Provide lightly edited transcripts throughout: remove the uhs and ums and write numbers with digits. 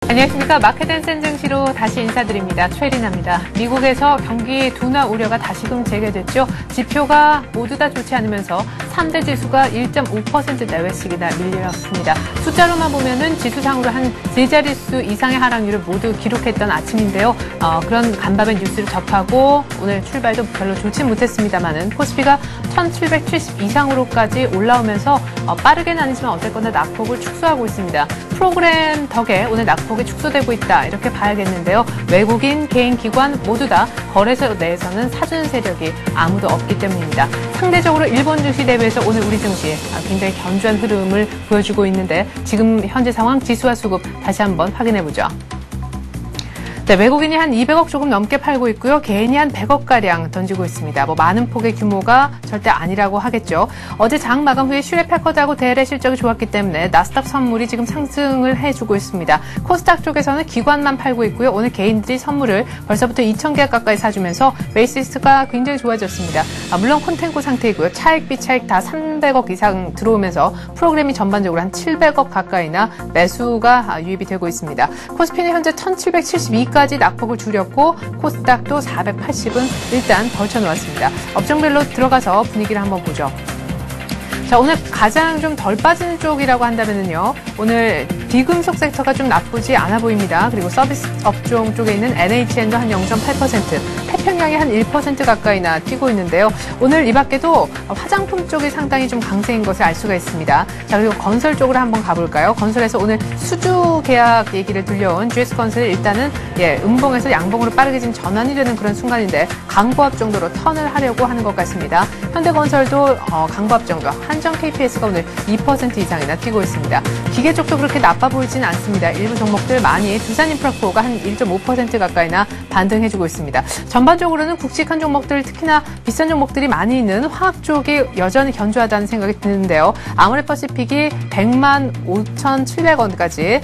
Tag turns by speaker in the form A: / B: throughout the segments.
A: 안녕하십니까. 마켓앤센 증시로 다시 인사드립니다. 최리나입니다. 미국에서 경기 둔화 우려가 다시금 재개됐죠. 지표가 모두 다 좋지 않으면서 3대 지수가 1.5% 내외씩이나 밀려났습니다. 숫자로만 보면은 지수상으로 한 3자릿수 이상의 하락률을 모두 기록했던 아침인데요. 그런 간밤의 뉴스를 접하고 오늘 출발도 별로 좋지 못했습니다만은 코스피가 1770 이상으로까지 올라오면서 빠르게는 아니지만 어쨌거나 낙폭을 축소하고 있습니다. 프로그램 덕에 오늘 낙폭이 축소되고 있다 이렇게 봐야겠는데요. 외국인, 개인, 기관 모두 다 거래소 내에서는 사주는 세력이 아무도 없기 때문입니다. 상대적으로 일본 증시 대비해서 오늘 우리 증시 굉장히 견조한 흐름을 보여주고 있는데 지금 현재 상황 지수와 수급 다시 한번 확인해보죠. 네, 외국인이 한 200억 조금 넘게 팔고 있고요. 개인이 한 100억가량 던지고 있습니다. 많은 폭의 규모가 절대 아니라고 하겠죠. 어제 장 마감 후에 슈레 패커드하고 델의 실적이 좋았기 때문에 나스닥 선물이 지금 상승을 해주고 있습니다. 코스닥 쪽에서는 기관만 팔고 있고요. 오늘 개인들이 선물을 벌써부터 2,000개 가까이 사주면서 베이시스가 굉장히 좋아졌습니다. 물론 콘텐코 상태이고요. 차익, 비차익 다 300억 이상 들어오면서 프로그램이 전반적으로 한 700억 가까이나 매수가 유입이 되고 있습니다. 코스피는 현재 1772까지 낙폭을 줄였고 코스닥도 480은 일단 걸쳐놓았습니다. 업종별로 들어가서 분위기를 한번 보죠. 자, 오늘 가장 좀 덜 빠지는 쪽이라고 한다면요. 오늘 비금속 섹터가 좀 나쁘지 않아 보입니다. 그리고 서비스 업종 쪽에 있는 NHN도 한 0.8%, 태평양이 한 1% 가까이나 뛰고 있는데요. 오늘 이 밖에도 화장품 쪽이 상당히 좀 강세인 것을 알 수가 있습니다. 자, 그리고 건설 쪽으로 한번 가볼까요? 건설에서 오늘 수주 계약 얘기를 들려온 GS건설이 일단은 음봉에서 양봉으로 빠르게 지금 전환이 되는 그런 순간인데 강보합 정도로 턴을 하려고 하는 것 같습니다. 현대건설도 강보합 정도, 한정 KPS가 오늘 2% 이상이나 뛰고 있습니다. 기계 쪽도 그렇게 나빠 보이지는 않습니다. 일부 종목들 많이 두산인프라코어가 한 1.5% 가까이나 반등해주고 있습니다. 전반적으로는 굵직한 종목들, 특히나 비싼 종목들이 많이 있는 화학 쪽이 여전히 견조하다는 생각이 드는데요. 아모레퍼시픽이 100만 5,700원까지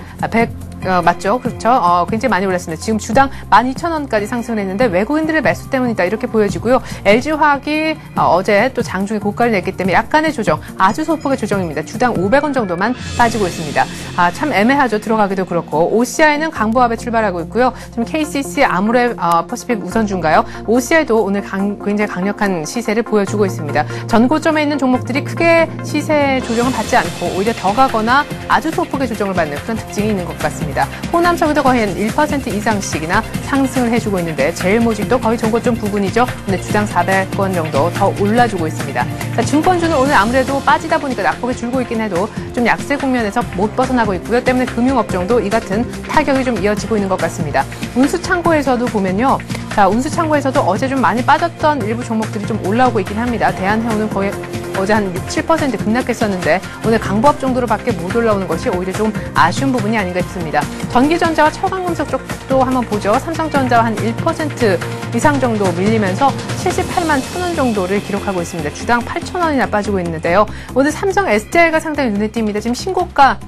A: 맞죠? 그렇죠? 굉장히 많이 올랐습니다. 지금 주당 12,000원까지 상승을 했는데 외국인들의 매수 때문이다 이렇게 보여지고요. LG화학이 어제 또 장중에 고가를 냈기 때문에 약간의 조정, 아주 소폭의 조정입니다. 주당 500원 정도만 빠지고 있습니다. 참 애매하죠. 들어가기도 그렇고. OCI는 강보합에 출발하고 있고요. 지금 KCC, 아모레퍼시픽 우선주인가요? OCI도 오늘 굉장히 강력한 시세를 보여주고 있습니다. 전고점에 있는 종목들이 크게 시세 조정을 받지 않고 오히려 더 가거나 아주 소폭의 조정을 받는 그런 특징이 있는 것 같습니다. 호남석유도 거의 한 1% 이상씩이나 상승을 해주고 있는데 제일모직도 거의 전고점 부근이죠. 근데 주당 400원 정도 더 올라주고 있습니다. 자, 증권주는 오늘 아무래도 빠지다 보니까 낙폭이 줄고 있긴 해도 좀 약세 국면에서 못 벗어나고 있고요. 때문에 금융업종도 이 같은 타격이 좀 이어지고 있는 것 같습니다. 운수창고에서도 보면요. 자, 운수창고에서도 어제 좀 많이 빠졌던 일부 종목들이 좀 올라오고 있긴 합니다. 대한해운은 거의 어제 한 6, 7% 급락했었는데 오늘 강보합 정도로밖에 못 올라오는 것이 오히려 좀 아쉬운 부분이 아닌가 싶습니다. 전기전자와 철강금속 쪽도 한번 보죠. 삼성전자와 한 1% 이상 정도 밀리면서 78만 1,000원 정도를 기록하고 있습니다. 주당 8,000원이나 빠지고 있는데요. 오늘 삼성 SDI가 상당히 눈에 띕니다. 지금 신고가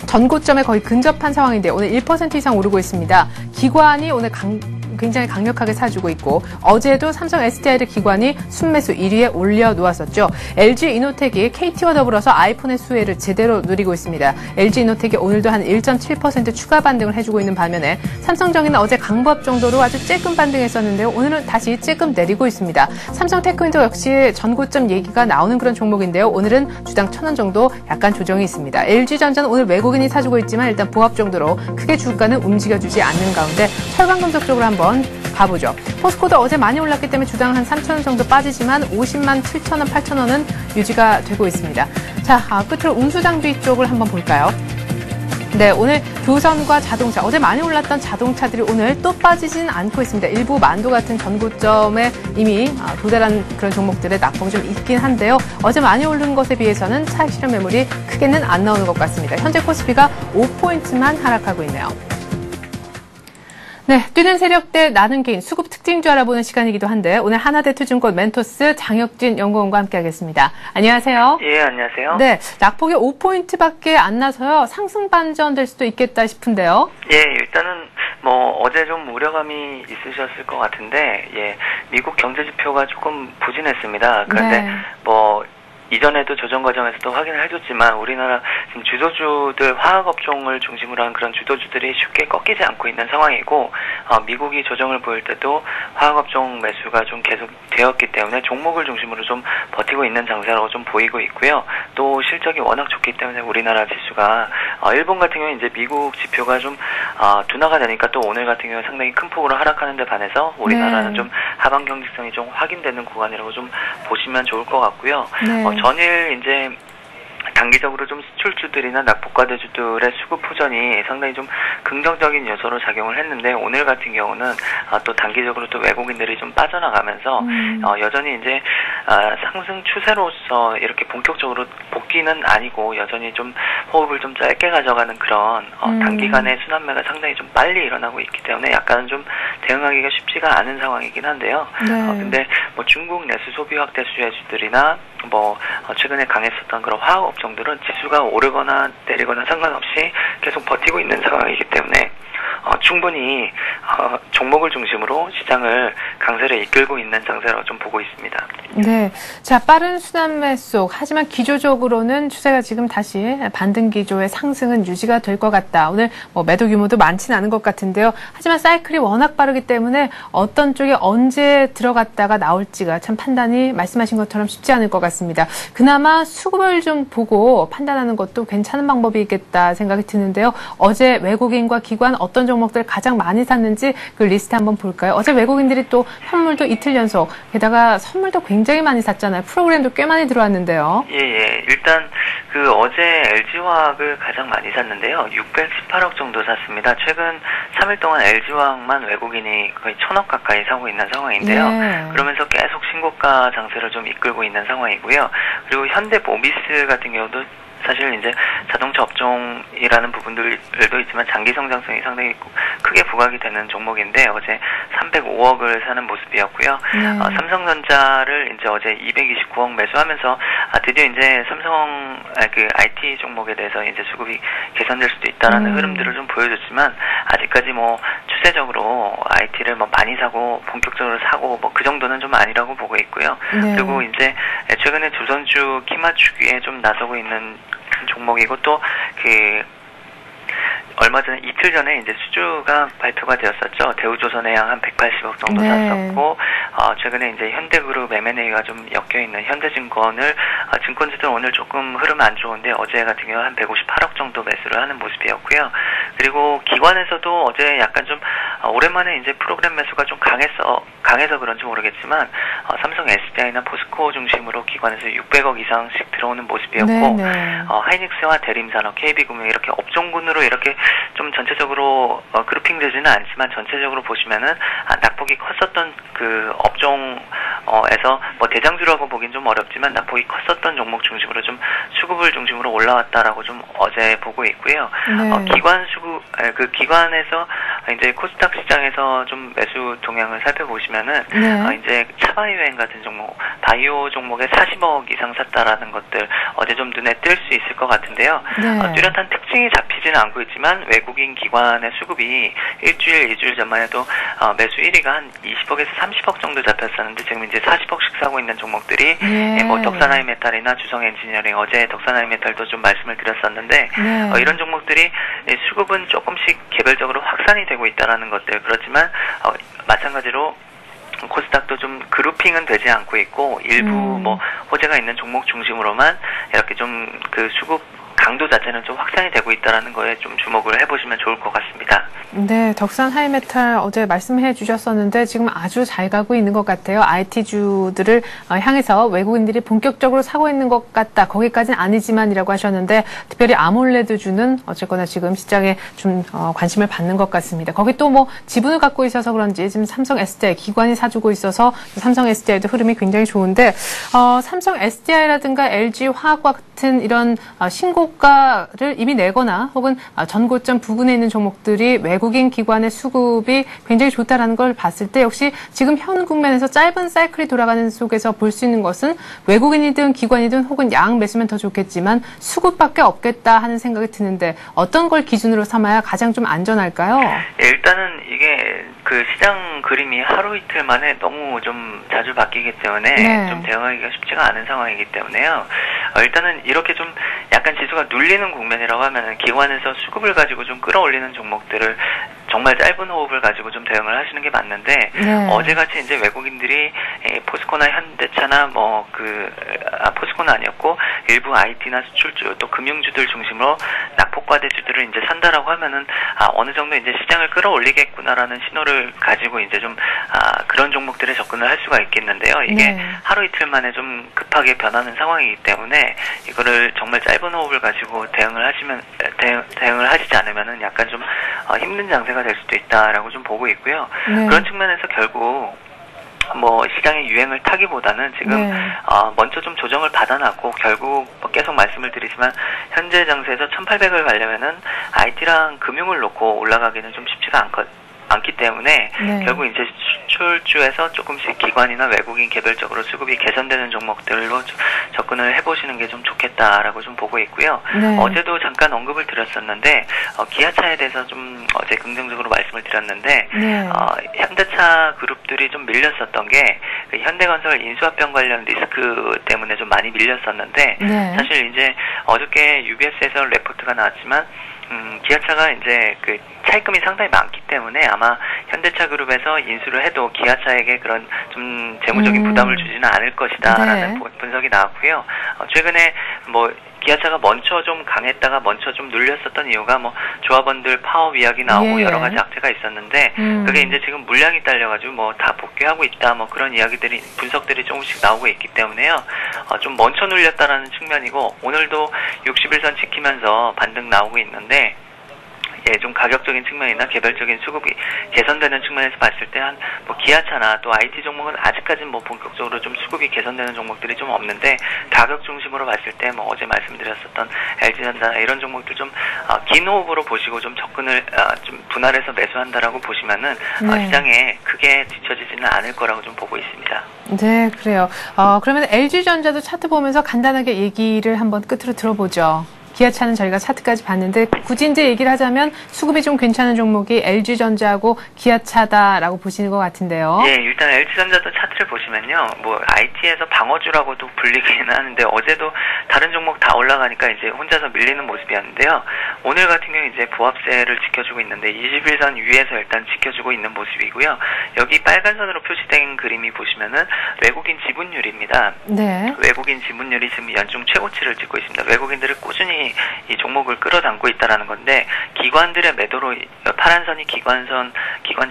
A: 전고점에 거의 근접한 상황인데 오늘 1% 이상 오르고 있습니다. 기관이 오늘 굉장히 강력하게 사주고 있고 어제도 삼성 SDI를 기관이 순매수 1위에 올려놓았었죠. LG이노텍이 KT와 더불어서 아이폰의 수혜를 제대로 누리고 있습니다. LG이노텍이 오늘도 한 1.7% 추가 반등을 해주고 있는 반면에 삼성전기는 어제 강보합 정도로 아주 찔끔 반등했었는데요. 오늘은 다시 찔끔 내리고 있습니다. 삼성테크인도 역시 전고점 얘기가 나오는 그런 종목인데요. 오늘은 주당 1,000원 정도 약간 조정이 있습니다. LG전자는 오늘 외국인이 사주고 있지만 일단 보합 정도로 크게 주가는 움직여주지 않는 가운데 철강금속 쪽으로 한번 가보죠. 포스코도 어제 많이 올랐기 때문에 주당 한 3,000원 정도 빠지지만 50만 7,000원, 8,000원은 유지가 되고 있습니다. 자, 끝으로 운수장비 쪽을 한번 볼까요? 네, 오늘 교선과 자동차, 어제 많이 올랐던 자동차들이 오늘 또 빠지진 않고 있습니다. 일부 만도 같은 전고점에 이미 도달한 그런 종목들의 낙폭이 좀 있긴 한데요. 어제 많이 오른 것에 비해서는 차익 실현 매물이 크게는 안 나오는 것 같습니다. 현재 코스피가 5포인트만 하락하고 있네요. 네, 뛰는 세력 대 나는 개인 수급 특징주 알아보는 시간이기도 한데 오늘 하나대투증권 멘토스 장혁진 연구원과 함께하겠습니다. 안녕하세요.
B: 예, 안녕하세요.
A: 네, 낙폭이 5포인트밖에 안 나서요. 상승 반전될 수도 있겠다 싶은데요.
B: 예, 일단은 어제 좀 우려감이 있으셨을 것 같은데 미국 경제 지표가 조금 부진했습니다. 그런데
A: 네.
B: 이전에도 조정 과정에서도 확인을 해줬지만 우리나라 지금 주도주들 화학업종을 중심으로 한 그런 주도주들이 쉽게 꺾이지 않고 있는 상황이고 미국이 조정을 보일 때도 화학업종 매수가 좀 계속 되었기 때문에 종목을 중심으로 좀 버티고 있는 장세라고 좀 보이고 있고요. 또 실적이 워낙 좋기 때문에 우리나라 지수가 일본 같은 경우는 이제 미국 지표가 좀 둔화가 되니까 또 오늘 같은 경우는 상당히 큰 폭으로 하락하는 데 반해서 우리나라는 좀 하방 경직성이 좀 확인되는 구간이라고 좀 보시면 좋을 것 같고요. 전일 이제 단기적으로 좀 수출주들이나 낙폭과대주들의 수급 호전이 상당히 좀 긍정적인 요소로 작용을 했는데 오늘 같은 경우는 또 단기적으로 또 외국인들이 좀 빠져나가면서 여전히 이제 상승 추세로서 이렇게 본격적으로 복귀는 아니고 여전히 좀 호흡을 좀 짧게 가져가는 그런 단기간의 순환매가 상당히 좀 빨리 일어나고 있기 때문에 약간은 좀 대응하기가 쉽지가 않은 상황이긴 한데요. 근데 뭐 중국 내수 소비 확대 수혜주들이나 최근에 강했었던 그런 화학 업종들은 지수가 오르거나 내리거나 상관없이 계속 버티고 있는 상황이기 때문에 충분히 종목을 중심으로 시장을 강세를 이끌고 있는 장세라고 좀 보고 있습니다.
A: 네, 자 빠른 순환매 속 하지만 기조적으로는 추세가 지금 다시 반등 기조의 상승은 유지가 될 것 같다. 오늘 매도 규모도 많지는 않은 것 같은데요. 하지만 사이클이 워낙 빠르기 때문에 어떤 쪽에 언제 들어갔다가 나올지가 참 판단이 말씀하신 것처럼 쉽지 않을 것 같습니다. 그나마 수급을 좀 보고 판단하는 것도 괜찮은 방법이 있겠다 생각이 드는데요. 어제 외국인과 기관 어떤 종목들 가장 많이 샀는지 그 리스트 한번 볼까요? 어제 외국인들이 또 현물도 이틀 연속, 게다가 선물도 굉장히 많이 샀잖아요. 프로그램도 꽤 많이 들어왔는데요.
B: 예. 일단 어제 LG화학을 가장 많이 샀는데요. 618억 정도 샀습니다. 최근 3일 동안 LG화학만 외국인이 거의 1000억 가까이 사고 있는 상황인데요. 그러면서 계속 신고가 장세를 좀 이끌고 있는 상황이고요. 그리고 현대모비스 같은 경우도 사실 이제 자동차 업종이라는 부분들도 있지만 장기 성장성이 상당히 크게 부각이 되는 종목인데 어제 305억을 사는 모습이었고요. 삼성전자를 이제 어제 229억 매수하면서 드디어 이제 삼성 IT 종목에 대해서 이제 수급이 개선될 수도 있다라는 흐름들을 좀 보여줬지만 아직까지 추세적으로 IT를 많이 사고 본격적으로 사고 그 정도는 좀 아니라고 보고 있고요. 그리고 이제 최근에 조선주 키 맞추기에 좀 나서고 있는 종목이고 또 얼마 전에 이틀 전에 이제 수주가 발표가 되었었죠. 대우조선해양 한 180억 정도 샀었고 최근에 이제 현대그룹 M&A가 좀 엮여 있는 현대증권을 증권주들 오늘 조금 흐름 안 좋은데 어제 같은 경우 한 158억 정도 매수를 하는 모습이었고요. 그리고 기관에서도 어제 약간 좀 오랜만에 이제 프로그램 매수가 좀 강해서 그런지 모르겠지만 삼성 SDI나 포스코 중심으로 기관에서 600억 이상씩 들어오는 모습이었고 하이닉스와 대림산업, KB금융 이렇게 업종군으로 이렇게 좀 전체적으로 그룹핑되지는 않지만 전체적으로 보시면은 낙폭이 컸었던 그 업종에서 대장주라고 보긴 좀 어렵지만 낙폭이 컸었던 종목 중심으로 좀 수급을 중심으로 올라왔다라고 좀 어제 보고 있고요. 기관에서 이제 코스닥 시장에서 좀 매수 동향을 살펴보시면은 이제 차바이오행 같은 종목, 바이오 종목에 40억 이상 샀다라는 것들 어제 좀 눈에 띌 수 있을 것 같은데요. 뚜렷한 특징이 잡히지는 않고 있지만 외국인 기관의 수급이 일주일, 2주일 전만 해도 매수 1위가 한 20억에서 30억 정도 잡혔었는데 지금 이제 40억씩 사고 있는 종목들이 덕산하이메탈이나 주성엔지니어링, 어제 덕산하이메탈도 좀 말씀을 드렸었는데 이런 종목들이 수급은 조금씩 개별적으로 확산이 되고 있다라는 것들. 그렇지만 마찬가지로 코스닥도 좀 그룹핑은 되지 않고 있고 일부 호재가 있는 종목 중심으로만 이렇게 좀 그 수급 강도 자체는 좀 확산이 되고 있다는 거에 좀 주목을 해보시면 좋을 것 같습니다.
A: 네, 덕산 하이메탈 어제 말씀해 주셨었는데 지금 아주 잘 가고 있는 것 같아요. IT주들을 향해서 외국인들이 본격적으로 사고 있는 것 같다. 거기까지는 아니지만이라고 하셨는데 특별히 아몰레드주는 어쨌거나 지금 시장에 좀 관심을 받는 것 같습니다. 거기 또 지분을 갖고 있어서 그런지 지금 삼성 SDI 기관이 사주고 있어서 삼성 SDI도 흐름이 굉장히 좋은데 삼성 SDI라든가 LG 화학과 같은 이런 신고가를 이미 내거나 혹은 전고점 부근에 있는 종목들이 외국인 기관의 수급이 굉장히 좋다라는 걸 봤을 때 역시 지금 현 국면에서 짧은 사이클이 돌아가는 속에서 볼 수 있는 것은 외국인이든 기관이든 혹은 양 매수면 더 좋겠지만 수급밖에 없겠다 하는 생각이 드는데 어떤 걸 기준으로 삼아야 가장 좀 안전할까요?
B: 일단은 이게 그 시장 그림이 하루 이틀 만에 너무 좀 자주 바뀌기 때문에
A: 네.
B: 좀 대응하기가 쉽지가 않은 상황이기 때문에요. 일단은 이렇게 좀 약간 지수가 눌리는 국면이라고 하면은 기관에서 수급을 가지고 좀 끌어올리는 종목들을 정말 짧은 호흡을 가지고 좀 대응을 하시는 게 맞는데
A: 네.
B: 어제같이 이제 외국인들이 포스코나 현대차나 포스코는 아니었고 일부 IT나 수출주 또 금융주들 중심으로 낙폭과대주들을 이제 산다라고 하면은 어느 정도 이제 시장을 끌어올리겠구나라는 신호를 가지고 이제 좀 그런 종목들에 접근을 할 수가 있겠는데요. 이게
A: 네.
B: 하루 이틀 만에 좀 급하게 변하는 상황이기 때문에 이거를 정말 짧은 호흡을 가지고 대응을 하시지 않으면은 약간 좀 힘든 장세가 될 수도 있다라고 좀 보고 있고요.
A: 네.
B: 그런 측면에서 결국 시장의 유행을 타기보다는 지금
A: 네.
B: 먼저 좀 조정을 받아놨고 결국 계속 말씀을 드리지만 현재 장세에서 1800을 가려면은 IT랑 금융을 놓고 올라가기는 좀 쉽지가 않기 때문에
A: 네.
B: 결국 이제 수출주에서 조금씩 기관이나 외국인 개별적으로 수급이 개선되는 종목들로 접근을 해보시는 게 좀 좋겠다라고 좀 보고 있고요.
A: 네.
B: 어제도 잠깐 언급을 드렸었는데 기아차에 대해서 좀 어제 긍정적으로 말씀을 드렸는데
A: 네.
B: 현대차 그룹들이 좀 밀렸었던 게 그 현대건설 인수합병 관련 리스크 때문에 좀 많이 밀렸었는데
A: 네.
B: 사실 이제 어저께 UBS에서 레포트가 나왔지만 기아차가 이제 그 차입금이 상당히 많기 때문에 아마 현대차 그룹에서 인수를 해도 기아차에게 그런 좀 재무적인 부담을 주지는 않을 것이다라는
A: 네.
B: 분석이 나왔고요. 최근에 기아차가 먼저 좀 강했다가 먼저 좀 눌렸었던 이유가 조합원들 파업 이야기 나오고
A: 예.
B: 여러 가지 악재가 있었는데 그게 이제 지금 물량이 딸려가지고 다 복귀하고 있다 그런 이야기들이 분석들이 조금씩 나오고 있기 때문에요. 좀 먼저 눌렸다라는 측면이고 오늘도 60일선 지키면서 반등 나오고 있는데 좀 가격적인 측면이나 개별적인 수급이 개선되는 측면에서 봤을 때 기아차나 또 IT 종목은 아직까지는 본격적으로 좀 수급이 개선되는 종목들이 좀 없는데 가격 중심으로 봤을 때 어제 말씀드렸었던 LG전자 이런 종목들 좀 긴 호흡으로 보시고 좀 접근을 좀 분할해서 매수한다라고 보시면은
A: 네.
B: 시장에 크게 뒤처지지는 않을 거라고 좀 보고 있습니다.
A: 네, 그래요. 그러면 LG전자도 차트 보면서 간단하게 얘기를 한번 끝으로 들어보죠. 기아차는 저희가 차트까지 봤는데 굳이 이제 얘기를 하자면 수급이 좀 괜찮은 종목이 LG전자하고 기아차다라고 보시는 것 같은데요.
B: 예, 일단 LG전자도 차트를 보시면요. IT에서 방어주라고도 불리기는 하는데 어제도 다른 종목 다 올라가니까 이제 혼자서 밀리는 모습이었는데요. 오늘 같은 경우 이제 부합세를 지켜주고 있는데 21선 위에서 일단 지켜주고 있는 모습이고요. 여기 빨간 선으로 표시된 그림이 보시면은 외국인 지분율입니다.
A: 네.
B: 외국인 지분율이 지금 연중 최고치를 찍고 있습니다. 외국인들을 꾸준히 이 종목을 끌어당고 있다라는 건데 기관들의 매도로 파란 선이 기관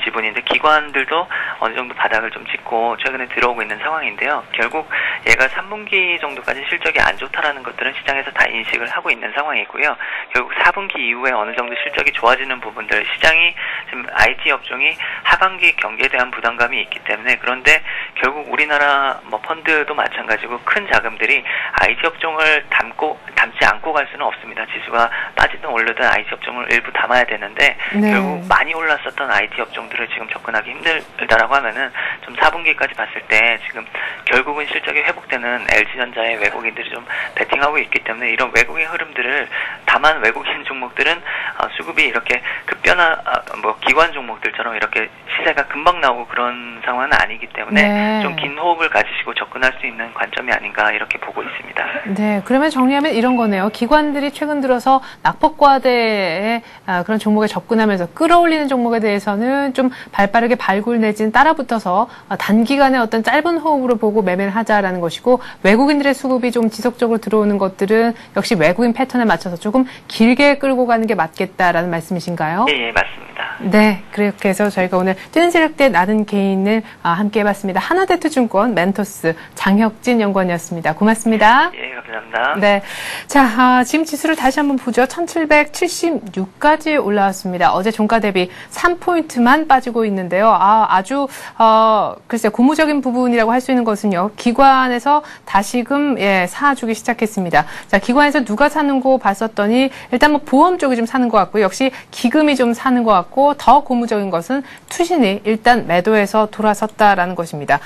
B: 지분인데 기관들도 어느 정도 바닥을 좀 찍고 최근에 들어오고 있는 상황인데요. 결국 얘가 3분기 정도까지 실적이 안 좋다라는 것들은 시장에서 다 인식을 하고 있는 상황이고요. 결국 4분기 이후에 어느 정도 실적이 좋아지는 부분들 시장이 지금 IT 업종이 하반기 경기에 대한 부담감이 있기 때문에 그런데 결국 우리나라 펀드도 마찬가지고 큰 자금들이 IT 업종을 담지 않고 갈 수는 없습니다. 지수가 빠지든 오르든 IT 업종을 일부 담아야 되는데
A: 네.
B: 결국 많이 올랐었던 IT 업종들을 지금 접근하기 힘들다라고 하면은 좀 4분기까지 봤을 때 지금 결국은 실적이 회복되는 LG전자에 외국인들이 좀 베팅하고 있기 때문에 이런 외국인 흐름들을 다만 외국인 종목들은 수급이 이렇게 기관 종목들처럼 이렇게 시세가 금방 나오고 그런 상황은 아니기 때문에
A: 네.
B: 좀 긴 호흡을 가지시고 접근할 수 있는 관점이 아닌가 이렇게 보고 있습니다.
A: 네, 그러면 정리하면 이런 거네요. 기관들이 최근 들어서 낙폭과대의 그런 종목에 접근하면서 끌어올리는 종목에 대해서는 좀 발빠르게 발굴 내지는 따라붙어서 단기간에 어떤 짧은 호흡으로 보고 매매를 하자라는 것이고 외국인들의 수급이 좀 지속적으로 들어오는 것들은 역시 외국인 패턴에 맞춰서 조금 길게 끌고 가는 게 맞겠다라는 말씀이신가요?
B: 예, 맞습니다.
A: 네, 그렇게 해서 저희가 오늘 뛰는 세력대 나는 개인을 함께 해봤습니다. 하나대투증권 멘토스 장혁진 연구원이었습니다. 고맙습니다.
B: 예, 감사합니다.
A: 네, 자 지금 지수를 다시 한번 보죠. 1776까지 올라왔습니다. 어제 종가 대비 3포인트만 빠지고 있는데요. 아주 글쎄 고무적인 부분이라고 할 수 있는 것은요. 기관에서 다시금 사주기 시작했습니다. 자, 기관에서 누가 사는 거 봤었더니 일단 보험 쪽이 좀 사는 것 같고 역시 기금이 좀 사는 것 같고 더 고무적인 것은 투신이 일단 매도에서 돌아섰다라는 것입니다.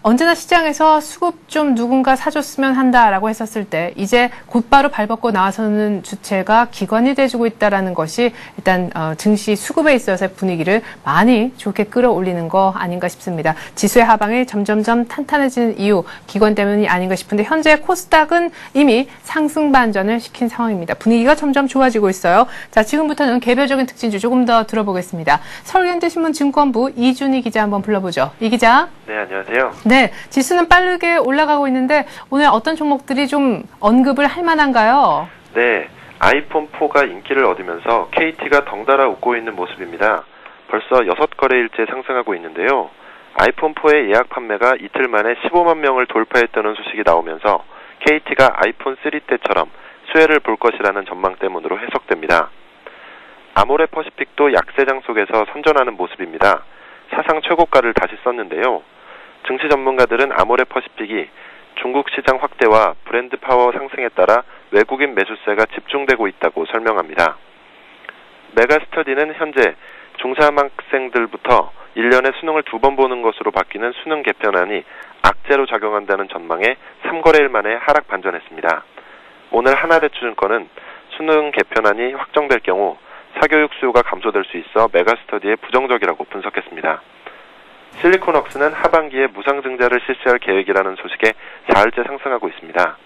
A: 언제나 시장에서 수급 좀 누군가 사줬으면 한다라고 했었을 때 이제 곧바로 발벗고 나서는 주체가 기관이 돼주고 있다라는 것이 일단 증시 수급에 있어서의 분위기를 많이 좋게 끌어올리는 거 아닌가 싶습니다. 지수의 하방이 점점점 탄탄해지는 이유 기관 때문이 아닌가 싶은데 현재 코스닥은 이미 상승 반전을 시킨 상황입니다. 분위기가 점점 좋아지고 있어요. 자, 지금부터는 개별적인 특징주 조금 더 들어보겠습니다. 서울현대신문 증권부 이준희 기자 한번 불러보죠. 이 기자.
C: 네, 안녕하세요.
A: 네, 지수는 빠르게 올라가고 있는데 오늘 어떤 종목들이 좀 언급을 할 만한가요?
C: 네, 아이폰 4가 인기를 얻으면서 KT가 덩달아 웃고 있는 모습입니다. 벌써 6거래일째 상승하고 있는데요. 아이폰 4의 예약 판매가 이틀 만에 15만 명을 돌파했다는 소식이 나오면서 KT가 아이폰 3 때처럼 수혜를 볼 것이라는 전망 때문으로 해석됩니다. 아모레 퍼시픽도 약세장 속에서 선전하는 모습입니다. 사상 최고가를 다시 썼는데요. 증시 전문가들은 아모레 퍼시픽이 중국 시장 확대와 브랜드 파워 상승에 따라 외국인 매수세가 집중되고 있다고 설명합니다. 메가스터디는 현재 중3 학생들부터 1년에 수능을 2번 보는 것으로 바뀌는 수능 개편안이 악재로 작용한다는 전망에 3거래일 만에 하락 반전했습니다. 오늘 하나대투증권은 수능 개편안이 확정될 경우 사교육 수요가 감소될 수 있어 메가스터디에 부정적이라고 분석했습니다. 실리콘웍스는 하반기에 무상증자를 실시할 계획이라는 소식에 4일째 상승하고 있습니다.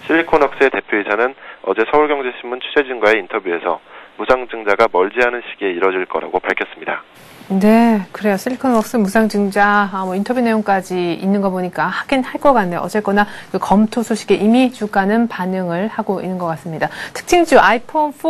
C: 실리콘웍스의 대표이사는 어제 서울경제신문 취재진과의 인터뷰에서 무상증자가 멀지 않은 시기에 이뤄질 거라고 밝혔습니다.
A: 네, 그래요. 실리콘웍스 무상증자 인터뷰 내용까지 있는 거 보니까 하긴 할 것 같네요. 어쨌거나 그 검토 소식에 이미 주가는 반응을 하고 있는 것 같습니다. 특징주 아이폰 4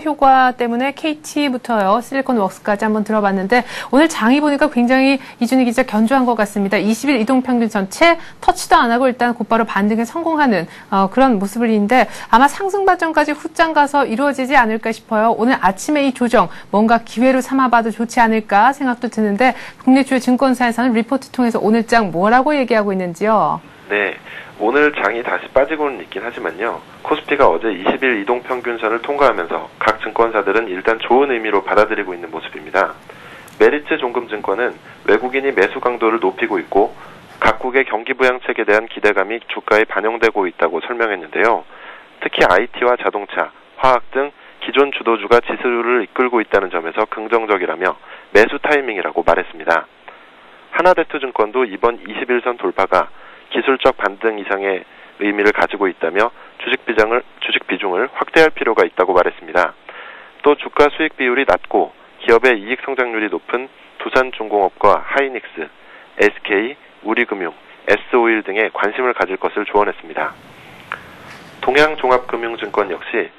A: 효과 때문에 KT부터요. 실리콘웍스까지 한번 들어봤는데 오늘 장이 보니까 굉장히 이준희 기자 견조한 것 같습니다. 20일 이동평균선 채 터치도 안 하고 일단 곧바로 반등에 성공하는 그런 모습인데 아마 상승 반전까지 후장 가서 이루어지지 않을까 싶어요. 오늘 아침에 이 조정 뭔가 기회로 삼아봐도 좋지 않을까 생각도 드는데 국내 주요 증권사에서는 리포트 통해서 오늘 장 뭐라고 얘기하고 있는지요?
C: 네, 오늘 장이 다시 빠지고는 있긴 하지만요. 코스피가 어제 20일 이동평균선을 통과하면서 각 증권사들은 일단 좋은 의미로 받아들이고 있는 모습입니다. 메리츠 종금증권은 외국인이 매수 강도를 높이고 있고 각국의 경기 부양책에 대한 기대감이 주가에 반영되고 있다고 설명했는데요. 특히 IT와 자동차, 화학 등 기존 주도주가 지수를 이끌고 있다는 점에서 긍정적이라며 매수 타이밍이라고 말했습니다. 하나대투증권도 이번 21선 돌파가 기술적 반등 이상의 의미를 가지고 있다며 주식 비중을 확대할 필요가 있다고 말했습니다. 또 주가 수익 비율이 낮고 기업의 이익 성장률이 높은 두산중공업과 하이닉스, SK, 우리금융, S오일 등에 관심을 가질 것을 조언했습니다. 동양종합금융증권 역시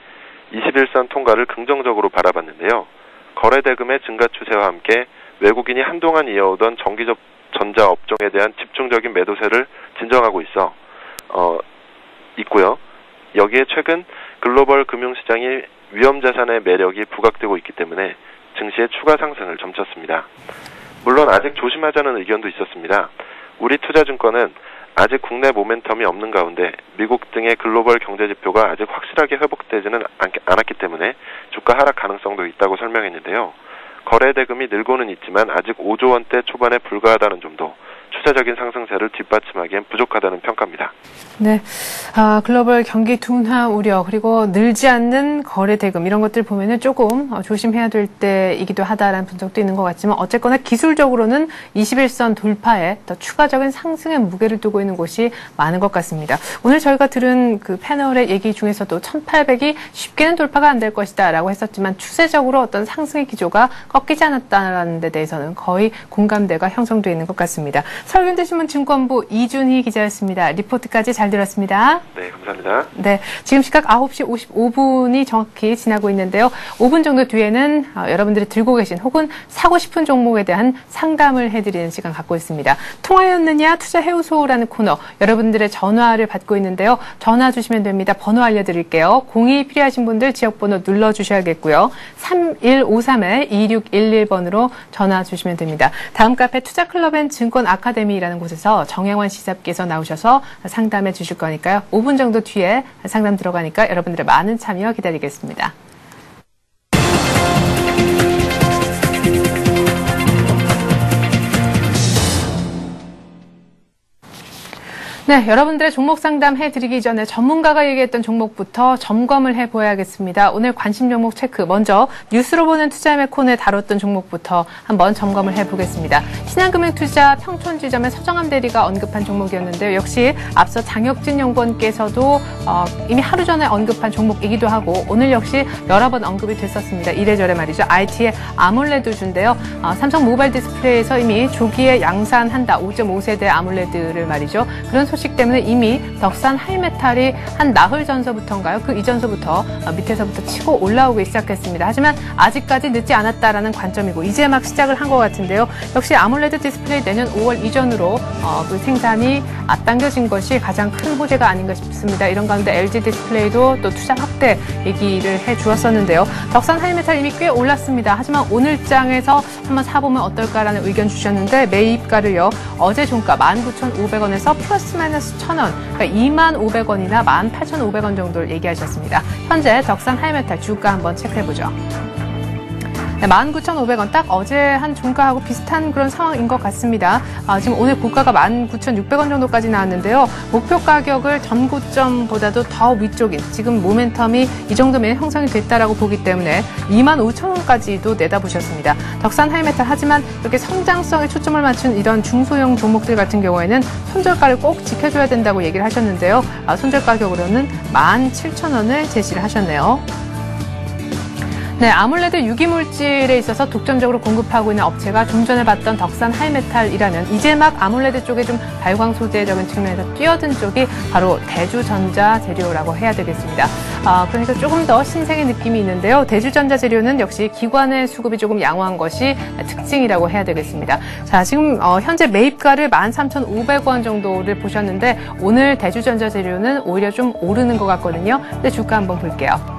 C: 21선 통과를 긍정적으로 바라봤는데요. 거래대금의 증가 추세와 함께 외국인이 한동안 이어오던 전자 업종에 대한 집중적인 매도세를 진정하고 있고요. 여기에 최근 글로벌 금융시장이 위험자산의 매력이 부각되고 있기 때문에 증시의 추가 상승을 점쳤습니다. 물론 아직 조심하자는 의견도 있었습니다. 우리투자증권은 아직 국내 모멘텀이 없는 가운데 미국 등의 글로벌 경제지표가 아직 확실하게 회복되지는 않았기 때문에 주가 하락 가능성도 있다고 설명했는데요. 거래대금이 늘고는 있지만 아직 5조 원대 초반에 불과하다는 점도 추세적인 상승세를 뒷받침하기엔 부족하다는 평가입니다.
A: 네, 글로벌 경기 둔화 우려 그리고 늘지 않는 거래 대금 이런 것들 보면은 조금 조심해야 될 때이기도 하다라는 분석도 있는 것 같지만 어쨌거나 기술적으로는 21선 돌파에 더 추가적인 상승의 무게를 두고 있는 곳이 많은 것 같습니다. 오늘 저희가 들은 그 패널의 얘기 중에서도 1800이 쉽게는 돌파가 안 될 것이다라고 했었지만 추세적으로 어떤 상승의 기조가 꺾이지 않았다는 데 대해서는 거의 공감대가 형성되어 있는 것 같습니다. 서울현대신문 증권부 이준희 기자였습니다. 리포트까지 잘 들었습니다.
C: 네, 감사합니다.
A: 네, 지금 시각 9시 55분이 정확히 지나고 있는데요. 5분 정도 뒤에는 여러분들이 들고 계신 혹은 사고 싶은 종목에 대한 상담을 해드리는 시간 갖고 있습니다. 통화였느냐 투자해우소라는 코너 여러분들의 전화를 받고 있는데요. 전화 주시면 됩니다. 번호 알려드릴게요. 02 필요하신 분들 지역번호 눌러주셔야겠고요. 3153-2611번으로 전화 주시면 됩니다. 다음 카페 투자클럽 앤 증권 아카데미라는 곳에서 정양환 시사께서 나오셔서 상담해 주실 거니까요. 5분 정도 뒤에 상담 들어가니까 여러분들의 많은 참여 기다리겠습니다. 네, 여러분들의 종목 상담 해드리기 전에 전문가가 얘기했던 종목부터 점검을 해보야겠습니다. 오늘 관심 종목 체크, 먼저 뉴스로 보는 투자의 코너에 다뤘던 종목부터 한번 점검을 해보겠습니다. 신한금융투자 평촌지점의 서정함 대리가 언급한 종목이었는데요. 역시 앞서 장혁진 연구원께서도 이미 하루 전에 언급한 종목이기도 하고 오늘 역시 여러 번 언급이 됐었습니다. 이래저래 말이죠. IT의 아몰레드주인데요. 삼성 모바일 디스플레이에서 이미 조기에 양산한다. 5.5세대 아몰레드를 말이죠. 그런 소식 때문에 이미 덕산 하이메탈이 한 나흘 전서부터인가요? 그 이전서부터 밑에서부터 치고 올라오기 시작했습니다. 하지만 아직까지 늦지 않았다라는 관점이고 이제 막 시작을 한 것 같은데요. 역시 아몰레드 디스플레이 내년 5월 이전으로 그 생산이 앞당겨진 것이 가장 큰 호재가 아닌가 싶습니다. 이런 가운데 LG 디스플레이도 또 투자 확대 얘기를 해주었었는데요. 덕산 하이메탈 이미 꽤 올랐습니다. 하지만 오늘장에서 한번 사보면 어떨까라는 의견 주셨는데 매입가를요. 어제 종가 19,500원에서 플러스 마이너스 1,000원, 그러니까 25,500원이나 18,500원 정도를 얘기하셨습니다. 현재 덕산 하이메탈 주가 한번 체크해보죠. 네, 19,500원 딱 어제 한 종가하고 비슷한 그런 상황인 것 같습니다. 지금 오늘 고가가 19,600원 정도까지 나왔는데요. 목표 가격을 전고점보다도 더 위쪽인 지금 모멘텀이 이 정도면 형성이 됐다라고 보기 때문에 25,000원까지도 내다보셨습니다. 덕산 하이메탈 하지만 이렇게 성장성에 초점을 맞춘 이런 중소형 종목들 같은 경우에는 손절가를 꼭 지켜줘야 된다고 얘기를 하셨는데요. 손절 가격으로는 17,000원을 제시를 하셨네요. 네, 아몰레드 유기물질에 있어서 독점적으로 공급하고 있는 업체가 좀 전에 봤던 덕산 하이메탈이라면 이제 막 아몰레드 쪽에 좀 발광 소재적인 측면에서 뛰어든 쪽이 바로 대주전자 재료라고 해야 되겠습니다. 그러니까 조금 더 신생의 느낌이 있는데요. 대주전자 재료는 역시 기관의 수급이 조금 양호한 것이 특징이라고 해야 되겠습니다. 자, 지금 현재 매입가를 13,500원 정도를 보셨는데 오늘 대주전자 재료는 오히려 좀 오르는 것 같거든요. 근데 주가 한번 볼게요.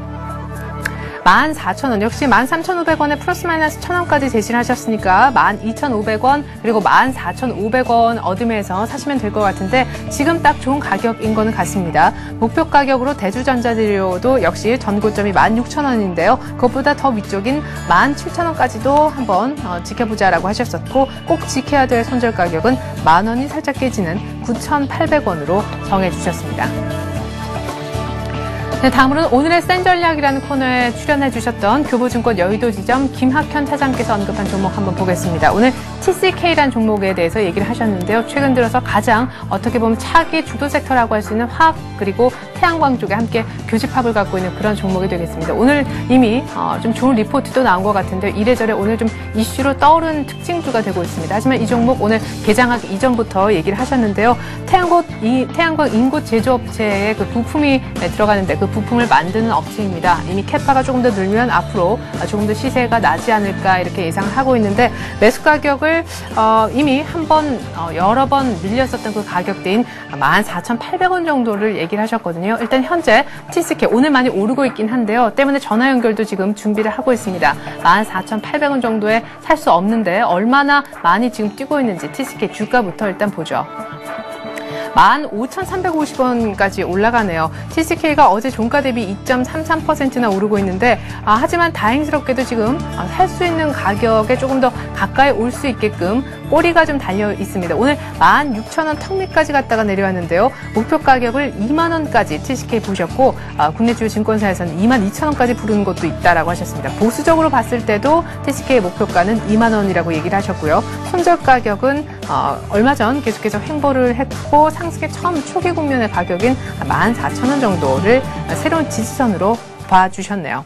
A: 14,000원, 역시 13,500원에 플러스 마이너스 1,000원까지 제시를 하셨으니까 12,500원 그리고 14,500원 얻으면서 사시면 될 것 같은데 지금 딱 좋은 가격인 거는 같습니다. 목표 가격으로 대주전자재료도 역시 전고점이 16,000원인데요. 그것보다 더 위쪽인 17,000원까지도 한번 지켜보자라고 하셨었고 꼭 지켜야 될 손절 가격은 10,000원이 살짝 깨지는 9,800원으로 정해주셨습니다. 네, 다음으로는 오늘의 센 전략이라는 코너에 출연해 주셨던 교보증권 여의도지점 김학현 차장께서 언급한 종목 한번 보겠습니다. 오늘 TCK라는 종목에 대해서 얘기를 하셨는데요. 최근 들어서 가장 어떻게 보면 차기 주도 섹터라고 할 수 있는 화학 그리고 태양광 쪽에 함께 교집합을 갖고 있는 그런 종목이 되겠습니다. 오늘 이미 좀 좋은 리포트도 나온 것 같은데 이래저래 오늘 좀 이슈로 떠오른 특징주가 되고 있습니다. 하지만 이 종목 오늘 개장하기 이전부터 얘기를 하셨는데요. 태양광 인곳 제조업체에 그 부품이 들어가는데 그 부품을 만드는 업체입니다. 이미 캐파가 조금 더 늘면 앞으로 조금 더 시세가 나지 않을까 이렇게 예상을 하고 있는데 매수 가격을 이미 여러 번 밀렸었던 그 가격대인 14,800원 정도를 얘기를 하셨거든요. 일단 현재 TCK 오늘 많이 오르고 있긴 한데요. 때문에 전화 연결도 지금 준비를 하고 있습니다. 14,800원 정도에 살 수 없는데 얼마나 많이 지금 뛰고 있는지 TCK 주가부터 일단 보죠. 15,350원까지 올라가네요. TCK가 어제 종가 대비 2.33%나 오르고 있는데 하지만 다행스럽게도 지금 살 수 있는 가격에 조금 더 가까이 올 수 있게끔 꼬리가 좀 달려 있습니다. 오늘 16,000원 턱 밑까지 갔다가 내려왔는데요. 목표 가격을 2만 원까지 TCK 보셨고 국내 주요 증권사에서는 22,000원까지 부르는 것도 있다라고 하셨습니다. 보수적으로 봤을 때도 TCK의 목표가는 2만 원이라고 얘기를 하셨고요. 손절 가격은 얼마 전 계속해서 횡보를 했고 상승의 처음 초기 국면의 가격인 14,000원 정도를 새로운 지지선으로 봐주셨네요.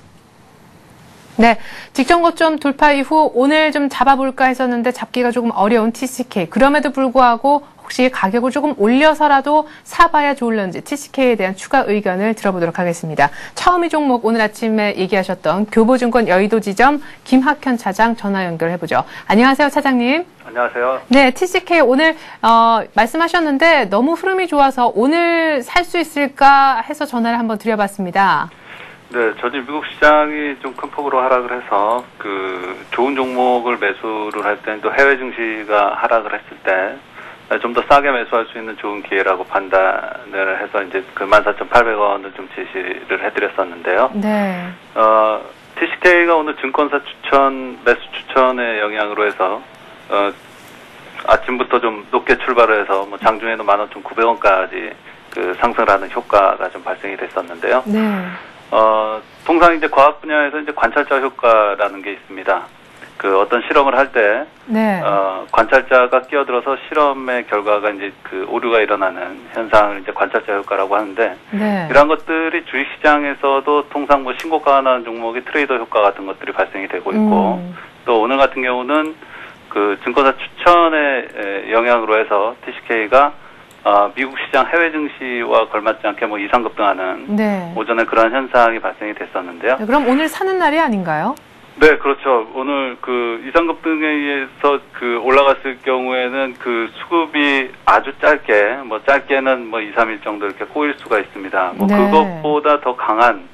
A: 네, 직전 고점 돌파 이후 오늘 좀 잡아볼까 했었는데 잡기가 조금 어려운 TCK. 그럼에도 불구하고 혹시 가격을 조금 올려서라도 사봐야 좋을런지 TCK에 대한 추가 의견을 들어보도록 하겠습니다. 처음이 종목 오늘 아침에 얘기하셨던 교보증권 여의도지점 김학현 차장 전화 연결해보죠. 안녕하세요, 차장님.
D: 안녕하세요.
A: 네, TCK 오늘 말씀하셨는데 너무 흐름이 좋아서 오늘 살 수 있을까 해서 전화를 한번 드려봤습니다.
D: 네, 저희 미국 시장이 좀 큰 폭으로 하락을 해서 좋은 종목을 매수를 할 때는 또 해외 증시가 하락을 했을 때 좀 더 싸게 매수할 수 있는 좋은 기회라고 판단을 해서 이제 14,800원을 좀 제시를 해드렸었는데요.
A: 네.
D: TCK가 오늘 증권사 매수 추천의 영향으로 해서 아침부터 좀 높게 출발을 해서 뭐 장중에도 11,900원까지 그 상승하는 효과가 좀 발생이 됐었는데요.
A: 네.
D: 통상 이제 과학 분야에서 이제 관찰자 효과라는 게 있습니다. 그 어떤 실험을 할 때,
A: 네.
D: 관찰자가 끼어들어서 실험의 결과가 이제 그 오류가 일어나는 현상을 이제 관찰자 효과라고 하는데,
A: 네.
D: 이런 것들이 주식시장에서도 통상 뭐 신고가가 나는 종목이 트레이더 효과 같은 것들이 발생이 되고 있고, 또 오늘 같은 경우는 그 증권사 추천의 영향으로 해서 TCK가 미국 시장 해외 증시와 걸맞지 않게 뭐 이상급등하는
A: 네.
D: 오전에 그런 현상이 발생이 됐었는데요.
A: 네, 그럼 오늘 사는 날이 아닌가요?
D: 네, 그렇죠. 오늘 그 이상급등에 의해서 그 올라갔을 경우에는 그 수급이 아주 짧게, 뭐 짧게는 뭐 2, 3일 정도 이렇게 꼬일 수가 있습니다. 뭐
A: 네.
D: 그것보다 더 강한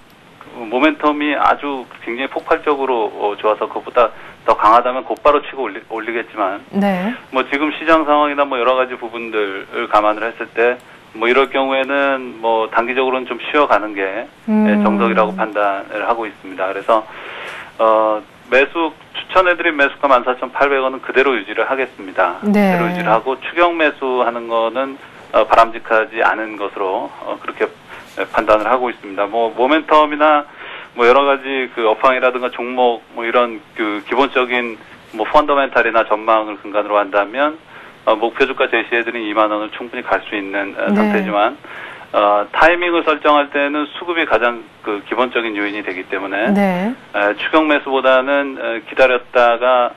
D: 모멘텀이 아주 굉장히 폭발적으로 좋아서 그것보다 더 강하다면 곧바로 치고 올리겠지만,
A: 네.
D: 뭐 지금 시장 상황이나 뭐 여러 가지 부분들을 감안을 했을 때, 뭐 이럴 경우에는 뭐 단기적으로는 좀 쉬어가는 게 정석이라고 판단을 하고 있습니다. 그래서 매수 추천해드린 매수가 14,800원은 그대로 유지를 하겠습니다.
A: 네.
D: 그대로 유지를 하고 추경 매수하는 거는 바람직하지 않은 것으로 그렇게 판단을 하고 있습니다. 뭐 모멘텀이나 뭐 여러 가지 그 업황이라든가 종목 뭐 이런 그 기본적인 뭐 펀더멘탈이나 전망을 근간으로 한다면 목표주가 제시해드린 2만 원을 충분히 갈 수 있는
A: 네.
D: 상태지만 타이밍을 설정할 때는 수급이 가장 그 기본적인 요인이 되기 때문에
A: 네.
D: 추경 매수보다는 기다렸다가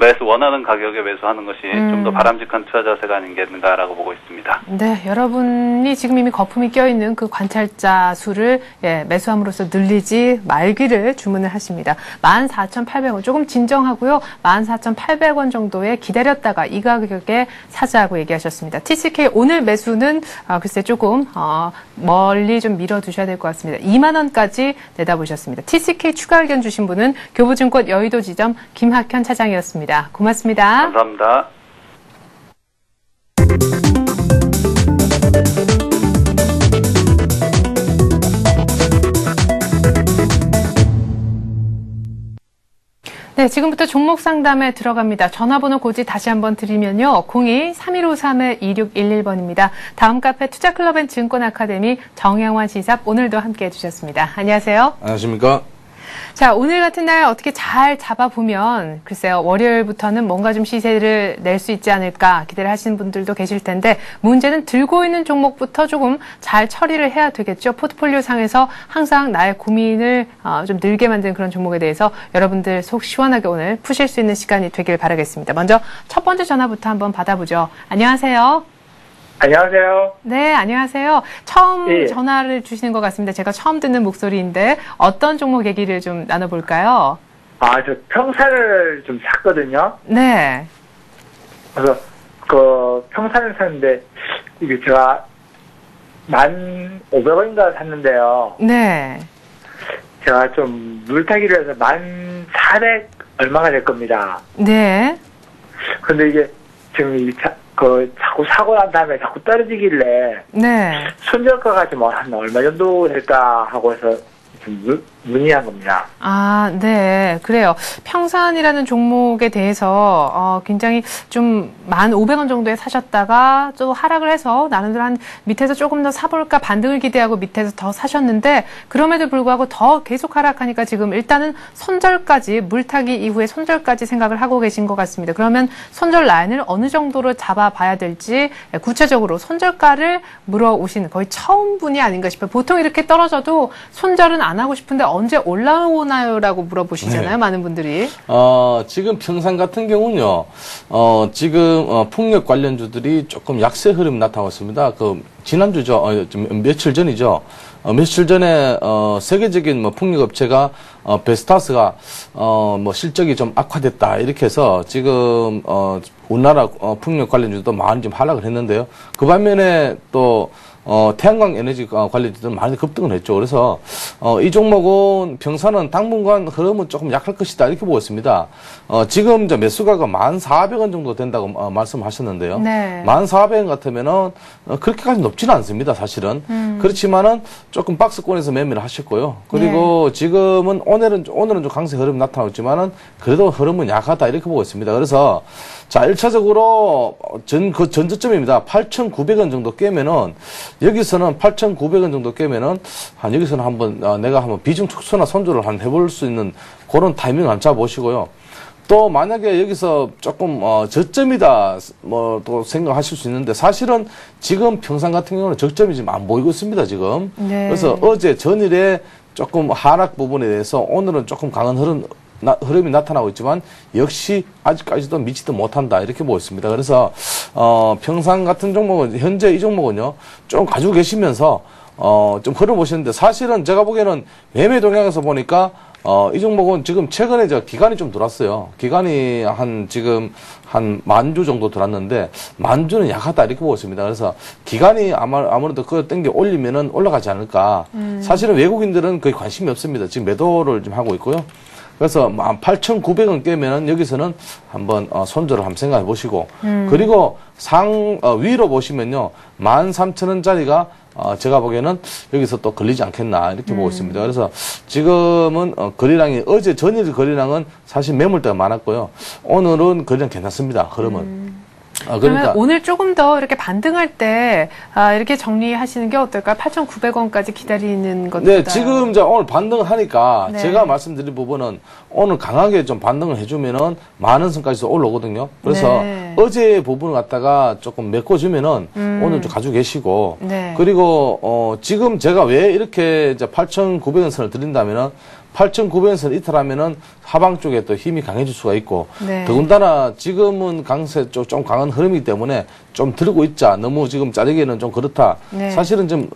D: 매수 원하는 가격에 매수하는 것이 좀 더 바람직한 투자 자세가 아닌가라고 보고 있습니다.
A: 네, 여러분이 지금 이미 거품이 껴있는 그 관찰자 수를 매수함으로써 늘리지 말기를 주문을 하십니다. 14,800원 조금 진정하고요. 14,800원 정도에 기다렸다가 이 가격에 사자고 얘기하셨습니다. TCK 오늘 매수는 글쎄 조금 멀리 좀 밀어두셔야 될 것 같습니다. 2만 원까지 내다보셨습니다. TCK 추가 의견 주신 분은 교보증권 여의도 지점 김학현 차장이었습니다. 고맙습니다.
D: 감사합니다.
A: 네, 지금부터 종목 상담에 들어갑니다. 전화번호 고지 다시 한번 드리면요. 02-3153-2611번입니다. 다음 카페 투자클럽 앤 증권 아카데미 정영환 시삽 오늘도 함께해 주셨습니다. 안녕하세요.
E: 안녕하십니까.
A: 자, 오늘 같은 날 어떻게 잘 잡아보면 글쎄요. 월요일부터는 뭔가 좀 시세를 낼 수 있지 않을까 기대를 하시는 분들도 계실 텐데 문제는 들고 있는 종목부터 조금 잘 처리를 해야 되겠죠. 포트폴리오 상에서 항상 나의 고민을 좀 늘게 만드는 그런 종목에 대해서 여러분들 속 시원하게 오늘 푸실 수 있는 시간이 되길 바라겠습니다. 먼저 첫 번째 전화부터 한번 받아보죠. 안녕하세요.
F: 안녕하세요.
A: 네, 안녕하세요. 처음
F: 예.
A: 전화를 주시는 것 같습니다. 제가 처음 듣는 목소리인데 어떤 종목 얘기를 좀 나눠볼까요?
F: 저 평사를 좀 샀거든요.
A: 네.
F: 그래서 그 평사를 샀는데 이게 제가 1,500원인가 샀는데요.
A: 네.
F: 제가 좀 물타기를 해서 1,400 얼마가 될 겁니다.
A: 네.
F: 근데 이게 지금 자꾸 사고 난 다음에 자꾸 떨어지길래
A: 네.
F: 손절가가 좀 한 얼마 정도 될까 하고 해서 좀 문의한 겁니다.
A: 아, 네. 그래요. 평산이라는 종목에 대해서, 굉장히 좀 1,500원 정도에 사셨다가 또 하락을 해서 나름대로 한 밑에서 조금 더 사볼까 반등을 기대하고 밑에서 더 사셨는데 그럼에도 불구하고 더 계속 하락하니까 지금 일단은 손절까지, 물타기 이후에 손절까지 생각을 하고 계신 것 같습니다. 그러면 손절 라인을 어느 정도로 잡아봐야 될지 구체적으로 손절가를 물어오시는 거의 처음 분이 아닌가 싶어요. 보통 이렇게 떨어져도 손절은 안 하고 싶은데 언제 올라오나요? 라고 물어보시잖아요.
E: 네.
A: 많은 분들이.
E: 지금 평산 같은 경우는요, 지금, 폭력 관련주들이 조금 약세 흐름이 나타나고 있습니다. 지난주죠. 며칠 전이죠. 며칠 전에, 세계적인 폭력업체가, 베스타스가, 실적이 좀 악화됐다. 이렇게 해서 지금, 우리나라, 폭력 관련주도 많이 좀 하락을 했는데요. 그 반면에 또, 태양광 에너지 관련주들은 많이 급등을 했죠. 그래서, 이 종목은 평산은 당분간 흐름은 조금 약할 것이다. 이렇게 보고 있습니다. 지금 매수가가 1,400원 정도 된다고 말씀하셨는데요.
A: 네.
E: 1,400원 같으면은, 그렇게까지 높지는 않습니다. 사실은. 그렇지만은, 조금 박스권에서 매매를 하셨고요. 그리고 지금은 오늘은 좀 강세 흐름이 나타나고 있지만은 그래도 흐름은 약하다 이렇게 보고 있습니다. 그래서 자, 1차적으로 전저점입니다. 8,900원 정도 깨면은 여기서는 8,900원 정도 깨면은 여기서는 한번 내가 한번 비중 축소나 손절을 해볼 수 있는 그런 타이밍을 한번 잡아보시고요. 또 만약에 여기서 조금 저점이다 뭐 또 생각하실 수 있는데 사실은 지금 평상 같은 경우는 저점이 지금 안 보이고 있습니다 지금.
A: 네.
E: 그래서 어제 전일에 조금 하락 부분에 대해서 오늘은 조금 강한 흐름이 나타나고 있지만 역시 아직까지도 미치도 못한다 이렇게 보고 있습니다. 그래서 평상 같은 종목은 현재 이 종목은요 좀 가지고 계시면서 좀 흐름 보시는데 사실은 제가 보기에는 매매 동향에서 보니까 이 종목은 지금 최근에 기간이 좀 들어왔어요. 기간이 지금 한 10,000주 정도 들어왔는데 10,000주는 약하다 이렇게 보고 있습니다. 그래서 기간이 아무래도 그걸 땡겨 올리면은 올라가지 않을까. 사실은 외국인들은 거의 관심이 없습니다. 지금 매도를 좀 하고 있고요. 그래서 8,900원 깨면은 여기서는 한번 손절을 한번 생각해 보시고 그리고 위로 보시면요 13,000원짜리가 제가 보기에는 여기서 또 걸리지 않겠나 이렇게 보고 있습니다. 그래서 지금은 거래량이 어제 전일 거래량은 사실 매물대가 많았고요. 오늘은 거래량 괜찮습니다. 흐름은.
A: 그러면
E: 그러니까
A: 오늘 조금 더 이렇게 반등할 때 이렇게 정리하시는 게 어떨까요? 8,900원까지 기다리는 것보다.
E: 네, 지금 오늘 반등을 하니까
A: 네.
E: 제가 말씀드린 부분은 오늘 강하게 좀 반등을 해주면은 많은 선까지도 올라오거든요. 그래서
A: 네.
E: 어제 부분을 갖다가 조금 메꿔주면은 오늘 좀 가지고 계시고
A: 네.
E: 그리고 지금 제가 왜 이렇게 이제 8,900원 선을 드린다면은 8,900원선 이탈하면은 하방 쪽에 또 힘이 강해질 수가 있고
A: 네.
E: 더군다나 지금은 강세 쪽 좀 강한 흐름이기 때문에 좀 들고 있자 너무 지금 자르기에는 좀 그렇다.
A: 네.
E: 사실은 좀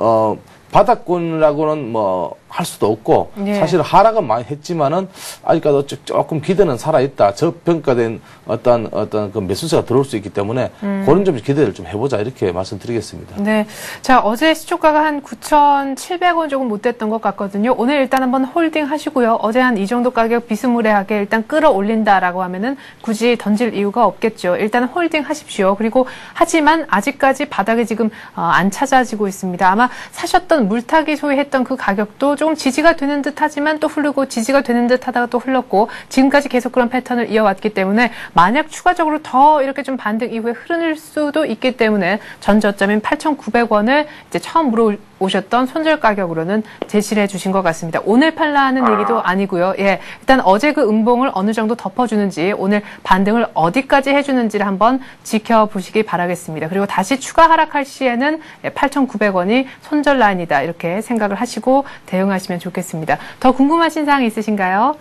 E: 바닥권이라고는 뭐 할 수도 없고
A: 네.
E: 사실 하락은 많이 했지만은 아직까지 조금 기대는 살아있다. 저평가된 어떤 그 매수세가 들어올 수 있기 때문에 그런 좀 기대를 좀 해보자 이렇게 말씀드리겠습니다.
A: 네. 자, 어제 시초가가 한 9,700원 조금 못 됐던 것 같거든요. 오늘 일단 한번 홀딩 하시고요. 어제 한 이 정도 가격 비스무리하게 일단 끌어올린다라고 하면은 굳이 던질 이유가 없겠죠. 일단 홀딩 하십시오. 그리고 하지만 아직까지 바닥이 지금 안 찾아지고 있습니다. 아마 사셨던 물타기 소위 했던 그 가격도 조금 지지가 되는 듯 하지만 또 흐르고 지지가 되는 듯 하다가 또 흘렀고 지금까지 계속 그런 패턴을 이어왔기 때문에 만약 추가적으로 더 이렇게 좀 반등 이후에 흐를 수도 있기 때문에 전 저점인 8,900원을 이제 처음 물어오셨던 손절 가격으로는 제시를 해주신 것 같습니다. 오늘 팔라는 얘기도 아니고요. 예, 일단 어제 그 음봉을 어느 정도 덮어주는지 오늘 반등을 어디까지 해주는지를 한번 지켜보시기 바라겠습니다. 그리고 다시 추가 하락할 시에는 8,900원이 손절 라인이다 이렇게 생각을 하시고 대응하시면 좋겠습니다. 더 궁금하신 사항 있으신가요?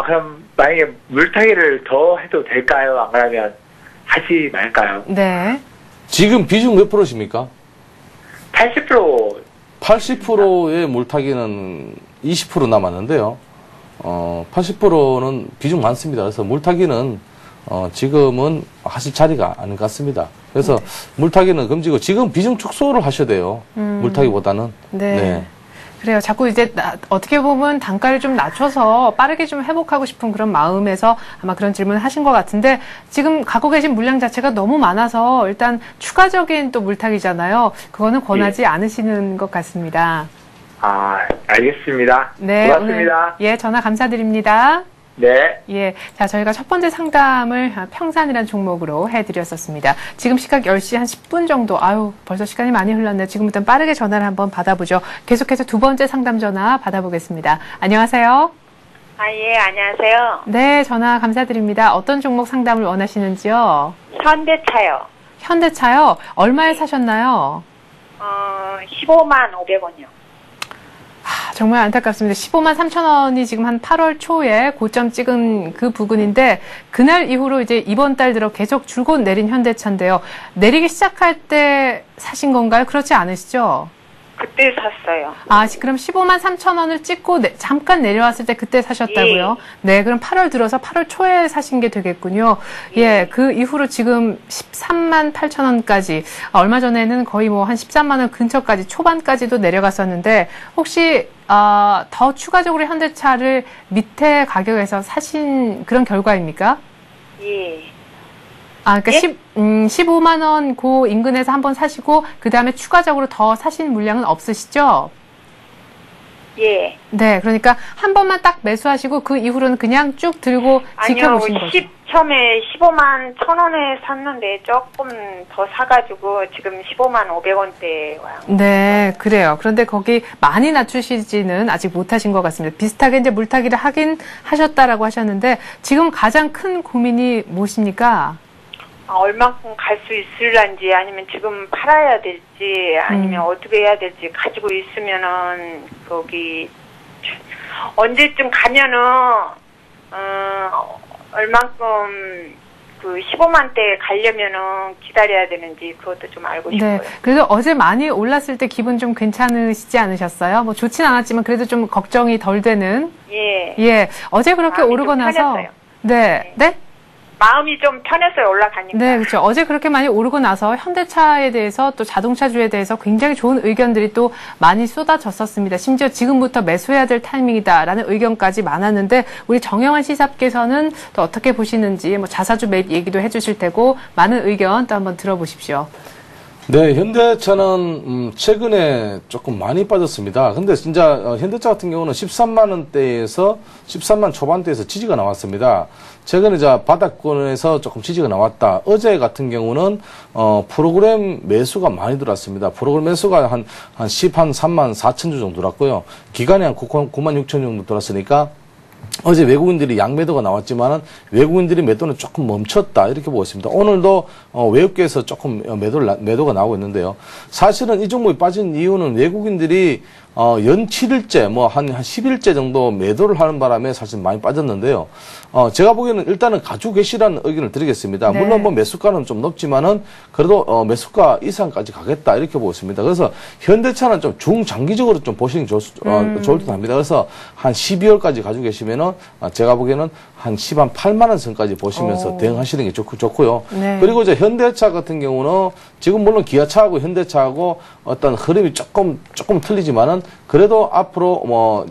F: 그럼 만약에 물타기를 더 해도 될까요? 안 그러면 하지 말까요?
A: 네.
E: 지금 비중 몇 프로십니까?
F: 80%.
E: 80%의 물타기는 20% 남았는데요. 80%는 비중 많습니다. 그래서 물타기는 지금은 하실 자리가 아닌 것 같습니다. 그래서 물타기는 금지고 지금 비중 축소를 하셔야 돼요. 물타기보다는.
A: 네. 그래요. 자꾸 이제 어떻게 보면 단가를 좀 낮춰서 빠르게 좀 회복하고 싶은 그런 마음에서 아마 그런 질문을 하신 것 같은데 지금 갖고 계신 물량 자체가 너무 많아서 일단 추가적인 또 물타기잖아요. 그거는 권하지 않으시는 것 같습니다.
F: 알겠습니다.
A: 네.
F: 고맙습니다.
A: 오늘, 전화 감사드립니다.
F: 네.
A: 예. 자, 저희가 첫 번째 상담을 평산이라는 종목으로 해드렸었습니다. 지금 시각 10시 한 10분 정도, 벌써 시간이 많이 흘렀네요. 지금부터 빠르게 전화를 한번 받아보죠. 계속해서 두 번째 상담 전화 받아보겠습니다. 안녕하세요.
G: 예, 안녕하세요.
A: 네, 전화 감사드립니다. 어떤 종목 상담을 원하시는지요?
G: 현대차요.
A: 현대차요? 얼마에 사셨나요?
G: 15만 500원이요.
A: 정말 안타깝습니다. 15만 3천 원이 지금 한 8월 초에 고점 찍은 그 부근인데 그날 이후로 이제 이번 달 들어 계속 줄곧 내린 현대차인데요. 내리기 시작할 때 사신 건가요? 그렇지 않으시죠?
G: 그때 샀어요.
A: 그럼 15만 3천 원을 찍고 잠깐 내려왔을 때 그때 사셨다고요?
G: 예.
A: 네, 그럼 8월 들어서 8월 초에 사신 게 되겠군요. 예, 그 이후로 지금 13만 8천 원까지, 얼마 전에는 거의 뭐 한 13만 원 근처까지, 초반까지도 내려갔었는데, 혹시, 더 추가적으로 현대차를 밑에 가격에서 사신 그런 결과입니까?
G: 예.
A: 그러니까
G: 예?
A: 15만 원 그 인근에서 한번 사시고 그 다음에 추가적으로 더 사신 물량은 없으시죠?
G: 예.
A: 네, 그러니까 한 번만 딱 매수하시고 그 이후로는 그냥 쭉 들고
G: 아니요,
A: 지켜보시는 거죠.
G: 처음에 15만 1,000원에 샀는데 조금 더 사가지고 지금 15만 500원대 와요.
A: 네, 그래요. 그런데 거기 많이 낮추시지는 아직 못하신 것 같습니다. 비슷하게 이제 물타기를 하긴 하셨다라고 하셨는데 지금 가장 큰 고민이 무엇입니까?
G: 얼만큼 갈 수 있을란지 아니면 지금 팔아야 될지 아니면 어떻게 해야 될지 가지고 있으면은 거기 언제쯤 가면은 얼만큼 그 15만대 가려면은 기다려야 되는지 그것도 좀 알고 싶어요.
A: 네. 그래도 어제 많이 올랐을 때 기분 좀 괜찮으시지 않으셨어요? 뭐 좋진 않았지만 그래도 좀 걱정이 덜 되는.
G: 예.
A: 예. 어제 그렇게
G: 마음이
A: 오르고
G: 좀
A: 나서.
G: 편했어요.
A: 네. 네?
G: 마음이 좀 편했어요, 올라가니까.
A: 네, 그렇죠. 어제 그렇게 많이 오르고 나서 현대차에 대해서 또 자동차주에 대해서 굉장히 좋은 의견들이 또 많이 쏟아졌었습니다. 심지어 지금부터 매수해야 될 타이밍이다라는 의견까지 많았는데 우리 정영환 시사께서는 또 어떻게 보시는지 뭐 자사주 매입 얘기도 해주실 테고 많은 의견 또 한번 들어보십시오.
E: 네, 현대차는 최근에 조금 많이 빠졌습니다. 근데 진짜 현대차 같은 경우는 13만 원대에서 13만 초반대에서 지지가 나왔습니다. 최근에 바닥권에서 조금 지지가 나왔다. 어제 같은 경우는 프로그램 매수가 많이 들어왔습니다. 프로그램 매수가 한 3만 4천 주 정도 들어왔고요. 기간이 한 9만 6천 정도 들어왔으니까 어제 외국인들이 양매도가 나왔지만은 외국인들이 매도는 조금 멈췄다 이렇게 보고 있습니다. 오늘도 외국계에서 조금 매도가 나오고 있는데요. 사실은 이 종목이 빠진 이유는 외국인들이 연 7일째 한 10일째 정도 매도를 하는 바람에 사실 많이 빠졌는데요. 제가 보기에는 일단은 가지고 계시라는 의견을 드리겠습니다.
A: 네.
E: 물론 매수가는 좀 높지만은 그래도 매수가 이상까지 가겠다 이렇게 보고 있습니다. 그래서 현대차는 좀 중장기적으로 좀 보시는 게 좋을 듯 합니다. 그래서 한 12월까지 가지고 계시면은 제가 보기에는 한 10만 8만 원 선까지 보시면서 대응하시는 게 좋고요.
A: 네.
E: 그리고 이제 현대차 같은 경우는 지금 물론 기아차하고 현대차하고 어떤 흐름이 조금 틀리지만은 그래도 앞으로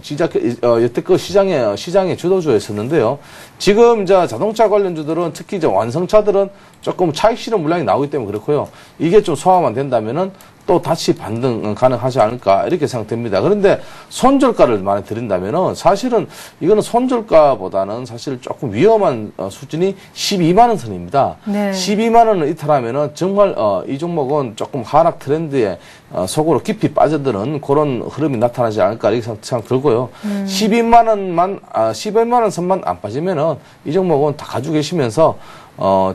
E: 여태껏 시장의 주도주였었는데요. 지금 이제 자동차 관련주들은 특히 이제 완성차들은 조금 차익 실현 물량이 나오기 때문에 그렇고요. 이게 좀 소화만 된다면은 또 다시 반등 가능하지 않을까 이렇게 생각됩니다. 그런데 손절가를 많이 드린다면은 사실은 이거는 손절가보다는 사실 조금 위험한 수준이 12만 원 선입니다.
A: 네.
E: 12만 원을 이탈하면은 정말 이 종목은 조금 하락 트렌드에 속으로 깊이 빠져드는 그런 흐름이 나타나지 않을까 이렇게 생각 들고요. 12만 원 선만 안 빠지면은 이 종목은 다 가지고 계시면서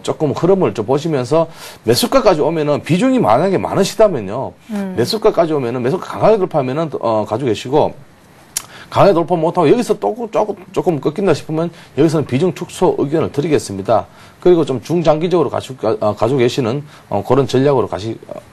E: 조금 흐름을 좀 보시면서 매수가까지 오면은 비중이 만약에 많으시다면요. 매수가까지 오면은 매수가 강하게 돌파하면은 가지고 계시고 강하게 돌파 못하고 여기서 또 조금 꺾인다 싶으면 여기서는 비중 축소 의견을 드리겠습니다. 그리고 좀 중장기적으로 가지고 계시는 그런 전략으로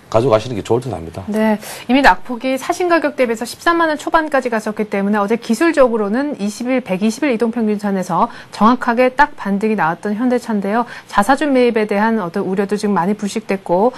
E: 가져가시는 게 좋을 듯 합니다.
A: 네. 이미 낙폭이 사신 가격 대비해서 13만 원 초반까지 갔었기 때문에 어제 기술적으로는 120일 이동평균선에서 정확하게 딱 반등이 나왔던 현대차인데요. 자사주 매입에 대한 어떤 우려도 지금 많이 불식됐고,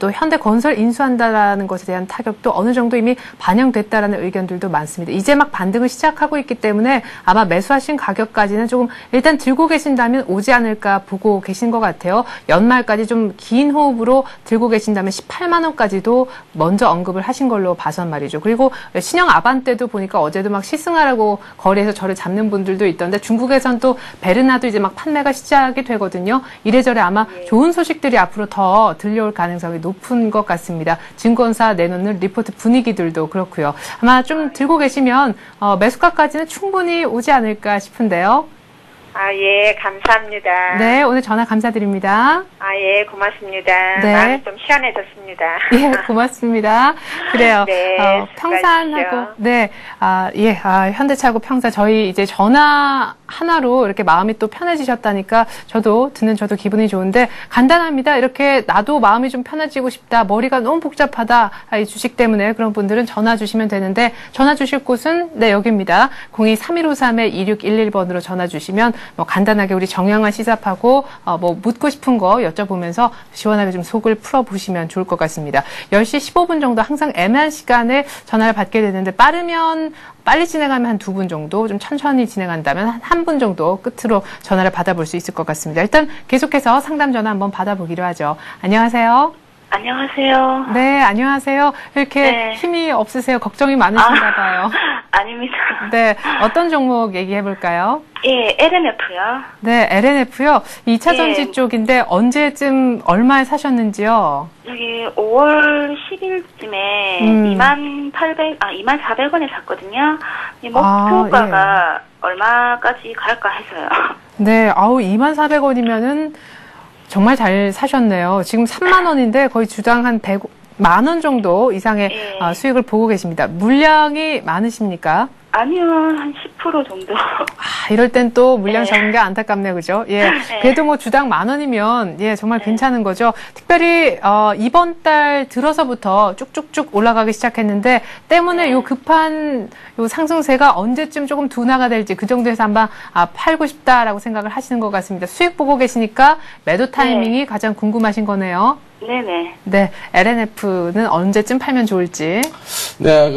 A: 또 현대건설 인수한다라는 것에 대한 타격도 어느 정도 이미 반영됐다라는 의견들도 많습니다. 이제 막 반등을 시작하고 있기 때문에 아마 매수하신 가격까지는 조금 일단 들고 계신다면 오지 않을까 보고 계신 것 같아요. 연말까지 좀 긴 호흡으로 들고 계신다면 18만 원까지도 먼저 언급을 하신 걸로 봐선 말이죠. 그리고 신형 아반떼도 보니까 어제도 막 시승하라고 거리에서 저를 잡는 분들도 있던데 중국에선 또 베르나도 이제 막 판매가 시작이 되거든요. 이래저래 아마 좋은 소식들이 앞으로 더 들려올 가능성이 높은 것 같습니다. 증권사 내놓는 리포트 분위기들도 그렇고요. 아마 좀 들고 계시면 매수가까지는 충분히 오지 않을까 싶은데요.
G: 예, 감사합니다.
A: 네, 오늘 전화 감사드립니다.
G: 예, 고맙습니다.
A: 네.
G: 마음이 좀 시원해졌습니다.
A: 예, 고맙습니다. 그래요.
G: 네,
A: 평산하고, 네, 현대차하고 평산, 저희 이제 전화 하나로 이렇게 마음이 또 편해지셨다니까 저도 기분이 좋은데 간단합니다. 이렇게 나도 마음이 좀 편해지고 싶다. 머리가 너무 복잡하다. 이 주식 때문에 그런 분들은 전화 주시면 되는데 전화 주실 곳은 네, 여기입니다. 02-3153-2611번으로 전화 주시면 간단하게 우리 정영환 시사하고 묻고 싶은 거 여쭤보면서 시원하게 좀 속을 풀어보시면 좋을 것 같습니다. 10시 15분 정도 항상 애매한 시간에 전화를 받게 되는데 빠르면 빨리 진행하면 한 2분 정도, 좀 천천히 진행한다면 한 분 정도 끝으로 전화를 받아볼 수 있을 것 같습니다. 일단 계속해서 상담 전화 한번 받아보기로 하죠. 안녕하세요.
H: 안녕하세요.
A: 네, 안녕하세요. 이렇게
H: 네.
A: 힘이 없으세요? 걱정이 많으신가 봐요.
H: 아닙니다.
A: 네, 어떤 종목 얘기해 볼까요?
H: 예, LNF요.
A: 네, LNF요. 2차 전지
H: 예.
A: 쪽인데 언제쯤 얼마에 사셨는지요?
H: 여기 5월 10일쯤에 24,000원에 샀거든요. 이 목표가가 얼마까지 갈까 해서요.
A: 네, 24,000원이면은 정말 잘 사셨네요. 지금 3만 원인데 거의 주당 한 100만 원 정도 이상의
H: 예.
A: 수익을 보고 계십니다. 물량이 많으십니까?
H: 아니요, 한 10% 정도.
A: 이럴 땐 또 물량
H: 네.
A: 적은 게 안타깝네요, 그죠? 예.
H: 네.
A: 그래도 뭐 주당 10,000원이면, 예, 정말 괜찮은 거죠. 특별히, 이번 달 들어서부터 쭉쭉쭉 올라가기 시작했는데, 때문에 요 급한 요 상승세가 언제쯤 조금 둔화가 될지 그 정도에서 한번, 팔고 싶다라고 생각을 하시는 것 같습니다. 수익 보고 계시니까 매도 타이밍이 가장 궁금하신 거네요.
H: 네네.
A: 네. LNF는 언제쯤 팔면 좋을지.
E: 네,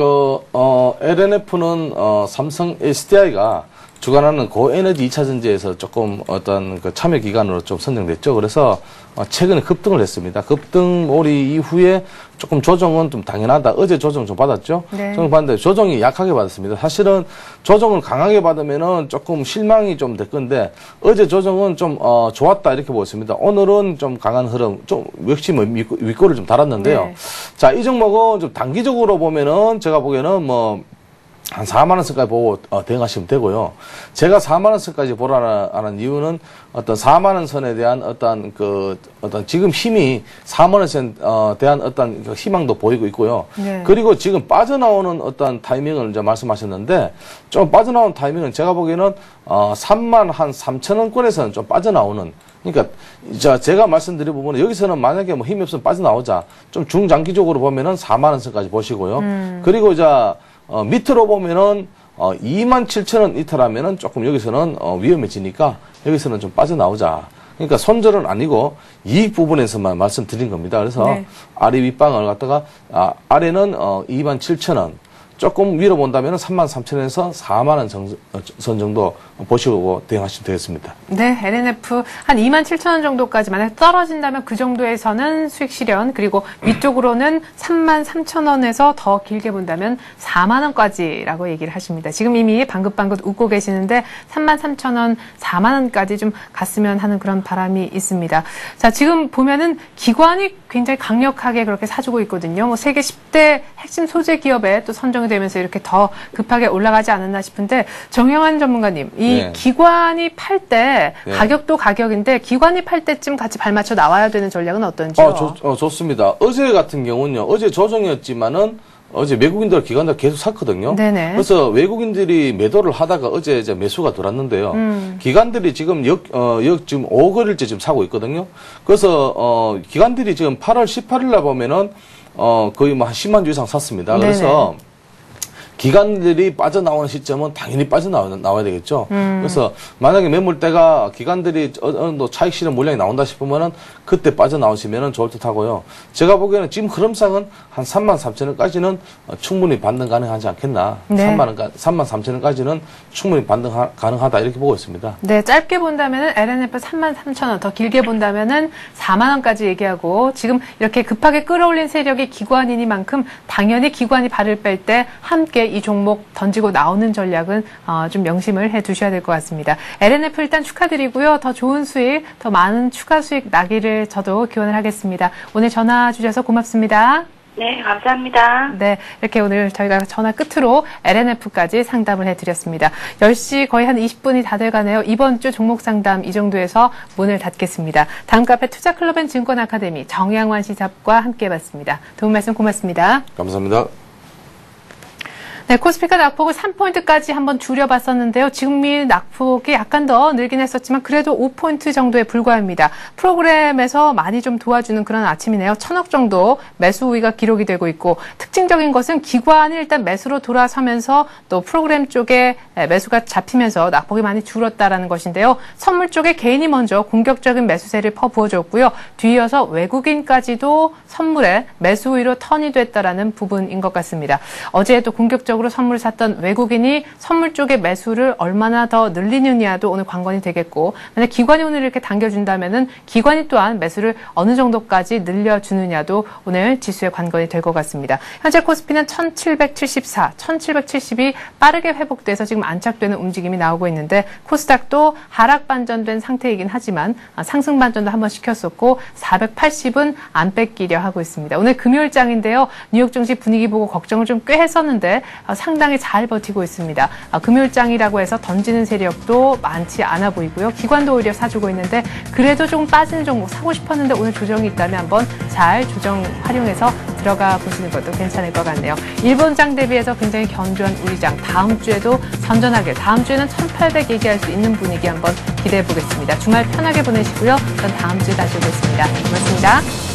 E: LNF는, 삼성 SDI가 주관하는 고에너지 2차 전지에서 조금 어떤 그 참여 기관으로 좀 선정됐죠. 그래서 최근에 급등을 했습니다. 급등몰이 이후에 조금 조정은 좀 당연하다. 어제 조정 좀 받았죠.
A: 네.
E: 조정 받는데 조정이 약하게 받았습니다. 사실은 조정을 강하게 받으면은 조금 실망이 좀 될 건데 어제 조정은 좀 좋았다 이렇게 보였습니다. 오늘은 좀 강한 흐름, 좀 역시 뭐 윗골을 좀 달았는데요.
A: 네.
E: 자, 이 종목은 좀 단기적으로 보면은 제가 보기에는 뭐 한 4만 원선까지 보고 대응하시면 되고요. 제가 4만 원선까지 보라는 이유는 어떤 4만 원 선에 대한 어떤 지금 힘이 4만 원선에 대한 어떤 그 희망도 보이고 있고요.
A: 네.
E: 그리고 지금 빠져나오는 어떤 타이밍을 이제 말씀하셨는데 좀 빠져나오는 타이밍은 제가 보기에는 3만 한 3천 원권에서는 좀 빠져나오는. 그러니까 제가 말씀드린 부분은 여기서는 만약에 뭐 힘이 없으면 빠져나오자. 좀 중장기적으로 보면은 4만 원선까지 보시고요. 그리고 밑으로 보면은 27,000원 이탈하면은 조금 여기서는 위험해지니까 여기서는 좀 빠져나오자. 그러니까 손절은 아니고 이익 부분에서만 말씀드린 겁니다. 그래서
A: 네.
E: 아래 윗방을 갖다가 아래는 27,000원. 조금 위로 본다면 33,000원에서 4만 원 선 정도 보시고 대응하시면 되겠습니다.
A: 네, LNF 한 27,000원 정도까지 만약 떨어진다면 그 정도에서는 수익 실현, 그리고 위쪽으로는 33,000원에서 더 길게 본다면 4만 원까지라고 얘기를 하십니다. 지금 이미 방긋방긋 웃고 계시는데 33,000원, 4만 원까지 좀 갔으면 하는 그런 바람이 있습니다. 자, 지금 보면은 기관이 굉장히 강력하게 그렇게 사주고 있거든요. 뭐 세계 10대 핵심 소재 기업에 또 선정이 되면서 이렇게 더 급하게 올라가지 않았나 싶은데, 정영환 전문가님, 이
E: 네.
A: 기관이 팔 때
E: 네.
A: 가격도 가격인데 기관이 팔 때쯤 같이 발맞춰 나와야 되는 전략은 어떤지요?
E: 좋습니다. 어제 같은 경우는요. 어제 조정이었지만은 어제 외국인들 기관들 계속 샀거든요.
A: 네네.
E: 그래서 외국인들이 매도를 하다가 어제 이제 매수가 들어왔는데요. 기관들이 지금 지금 5거래일째 지금 사고 있거든요. 그래서 기관들이 지금 8월 18일 날 보면은 거의 뭐 한 10만 주 이상 샀습니다. 그래서 기관들이 빠져나오는 시점은 당연히 빠져나와야 되겠죠. 그래서 만약에 매물대가 기관들이 어느 정도 차익 실현 물량이 나온다 싶으면은 그때 빠져나오시면은 좋을 듯 하고요. 제가 보기에는 지금 흐름상은 한 33,000원까지는 충분히 반등 가능하지 않겠나.
A: 네.
E: 33,000원까지는 충분히 반등 가능하다 이렇게 보고 있습니다.
A: 네, 짧게 본다면은 LNF 33,000원, 더 길게 본다면은 4만 원까지 얘기하고, 지금 이렇게 급하게 끌어올린 세력이 기관이니만큼 당연히 기관이 발을 뺄 때 함께 이 종목 던지고 나오는 전략은 좀 명심을 해 두셔야 될 것 같습니다. LNF 일단 축하드리고요. 더 좋은 수익, 더 많은 추가 수익 나기를 저도 기원을 하겠습니다. 오늘 전화 주셔서 고맙습니다.
H: 네, 감사합니다.
A: 네, 이렇게 오늘 저희가 전화 끝으로 LNF까지 상담을 해드렸습니다. 10시 거의 한 20분이 다 돼가네요. 이번 주 종목 상담 이 정도에서 문을 닫겠습니다. 다음 카페 투자클럽 앤 증권아카데미 정양환 시잡과 함께 해봤습니다. 도움 말씀 고맙습니다.
E: 감사합니다.
A: 네, 코스피가 낙폭을 3포인트까지 한번 줄여봤었는데요. 지금 이 낙폭이 약간 더 늘긴 했었지만 그래도 5포인트 정도에 불과합니다. 프로그램에서 많이 좀 도와주는 그런 아침이네요. 1,000억 정도 매수 우위가 기록이 되고 있고, 특징적인 것은 기관이 일단 매수로 돌아서면서 또 프로그램 쪽에 매수가 잡히면서 낙폭이 많이 줄었다라는 것인데요. 선물 쪽에 개인이 먼저 공격적인 매수세를 퍼부어줬고요. 뒤이어서 외국인까지도 선물에 매수 우위로 턴이 됐다라는 부분인 것 같습니다. 어제 또 공격적으로 안정적으로 선물을 샀던 외국인이 선물 쪽의 매수를 얼마나 더 늘리느냐도 오늘 관건이 되겠고, 만약 기관이 오늘 이렇게 당겨준다면은 기관이 또한 매수를 어느 정도까지 늘려주느냐도 오늘 지수의 관건이 될 것 같습니다. 현재 코스피는 1774, 1770이 빠르게 회복돼서 지금 안착되는 움직임이 나오고 있는데, 코스닥도 하락 반전된 상태이긴 하지만 상승 반전도 한번 시켰었고 480은 안 뺏기려 하고 있습니다. 오늘 금요일장인데요. 뉴욕 증시 분위기 보고 걱정을 좀 꽤 했었는데 상당히 잘 버티고 있습니다. 금요일장이라고 해서 던지는 세력도 많지 않아 보이고요. 기관도 오히려 사주고 있는데, 그래도 좀 빠지는 종목 사고 싶었는데 오늘 조정이 있다면 한번 잘 조정 활용해서 들어가 보시는 것도 괜찮을 것 같네요. 일본장 대비해서 굉장히 견조한 우리장, 다음 주에도 선전하길, 다음 주에는 1800 얘기할 수 있는 분위기 한번 기대해 보겠습니다. 주말 편하게 보내시고요. 전 다음 주에 다시 오겠습니다. 고맙습니다.